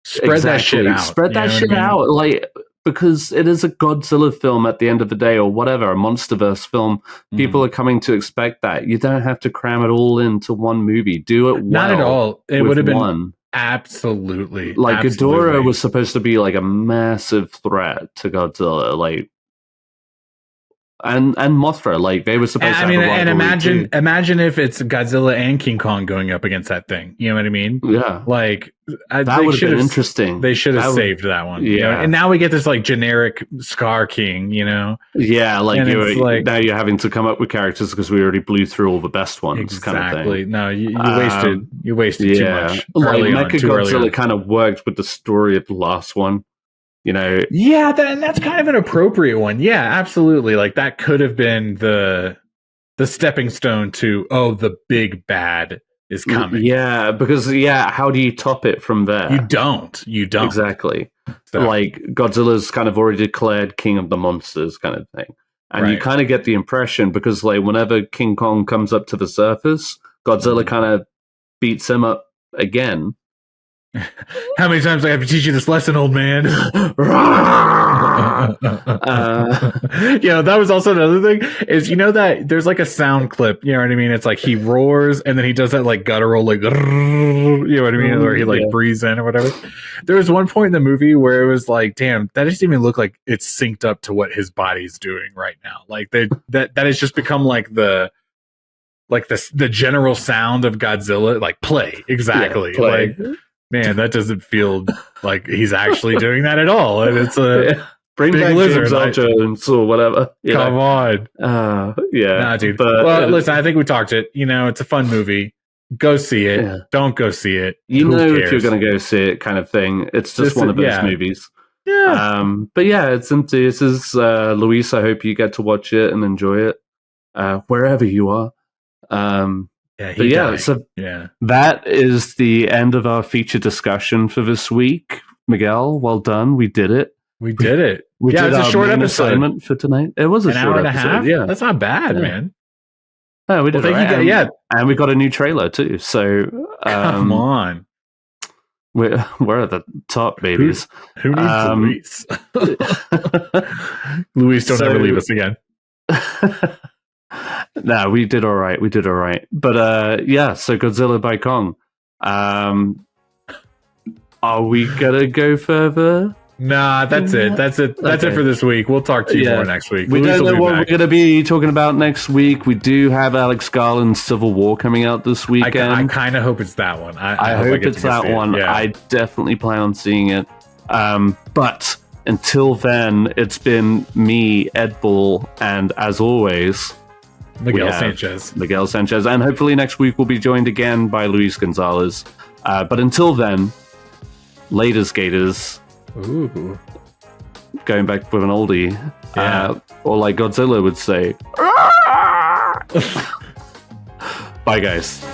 Spread that shit out. Spread that shit out. Like, because it is a Godzilla film at the end of the day, or whatever, a monsterverse film. People are coming to expect that. You don't have to cram it all into one movie. Do it well. Not at all. It would have been absolutely. Like, Ghidorah was supposed to be like a massive threat to Godzilla. Like, and Mothra, like, they were supposed to have a rivalry, and imagine if it's Godzilla and King Kong going up against that thing. You know what I mean? Yeah. Like, that would have been interesting. They should have saved that one. Yeah. And now we get this like generic Scar King, Yeah, like, now you're having to come up with characters because we already blew through all the best ones. Exactly. Kind of thing. No, you wasted too much. Like, Mechagodzilla kind of worked with the story of the last one. Yeah, that's kind of an appropriate one. Yeah, absolutely. Like, that could have been the stepping stone to, the big bad is coming. Yeah, because how do you top it from there? You don't. Exactly. So. Like, Godzilla's kind of already declared king of the monsters, kind of thing, and you kind of get the impression, because like whenever King Kong comes up to the surface, Godzilla kind of beats him up again. How many times do I have to teach you this lesson, old man? That was also another thing, is that there's like a sound clip, you know what I mean? It's like he roars and then he does that like guttural, like, you know what I mean? Where he like breathes in or whatever. There was one point in the movie where it was like, damn, that doesn't even look like it's synced up to what his body's doing right now. Like, that has just become like the general sound of Godzilla, like play. Exactly. Yeah, play. Like, man, that doesn't feel like he's actually doing that at all. And it's Bring back James Earl Jones or whatever. Come on. Yeah. Nah, dude. But, listen, I think we talked it. It's a fun movie. Go see it. Yeah. Don't go see it. Who cares? If you're going to go see it, kind of thing. It's just one of those movies. Yeah. But yeah, it's empty. This is Luis. I hope you get to watch it and enjoy it wherever you are. So that is the end of our feature discussion for this week. Miguel, well done. We did it. We did it. We did it's a short episode for tonight. It was a short hour and episode. A half. Yeah, that's not bad, man. Oh, we did it. And we got a new trailer too. So come on, we're at the top, babies. Who needs Luis? Luis, don't ever leave us again. No, we did all right. But so Godzilla by Kong. Are we gonna go further? Nah, that's it. That's it for this week. We'll talk to you more next week. We don't know what we're going to be talking about next week. We do have Alex Garland's Civil War coming out this weekend. I kind of hope it's that one. I hope it's that one. Yeah. I definitely plan on seeing it. But until then, it's been me, Ed Bull, and as always, Miguel Sanchez. And hopefully next week we'll be joined again by Luis Gonzalez. But until then, laters, Gators. Ooh. Going back with an oldie. Or like Godzilla would say. Bye, guys.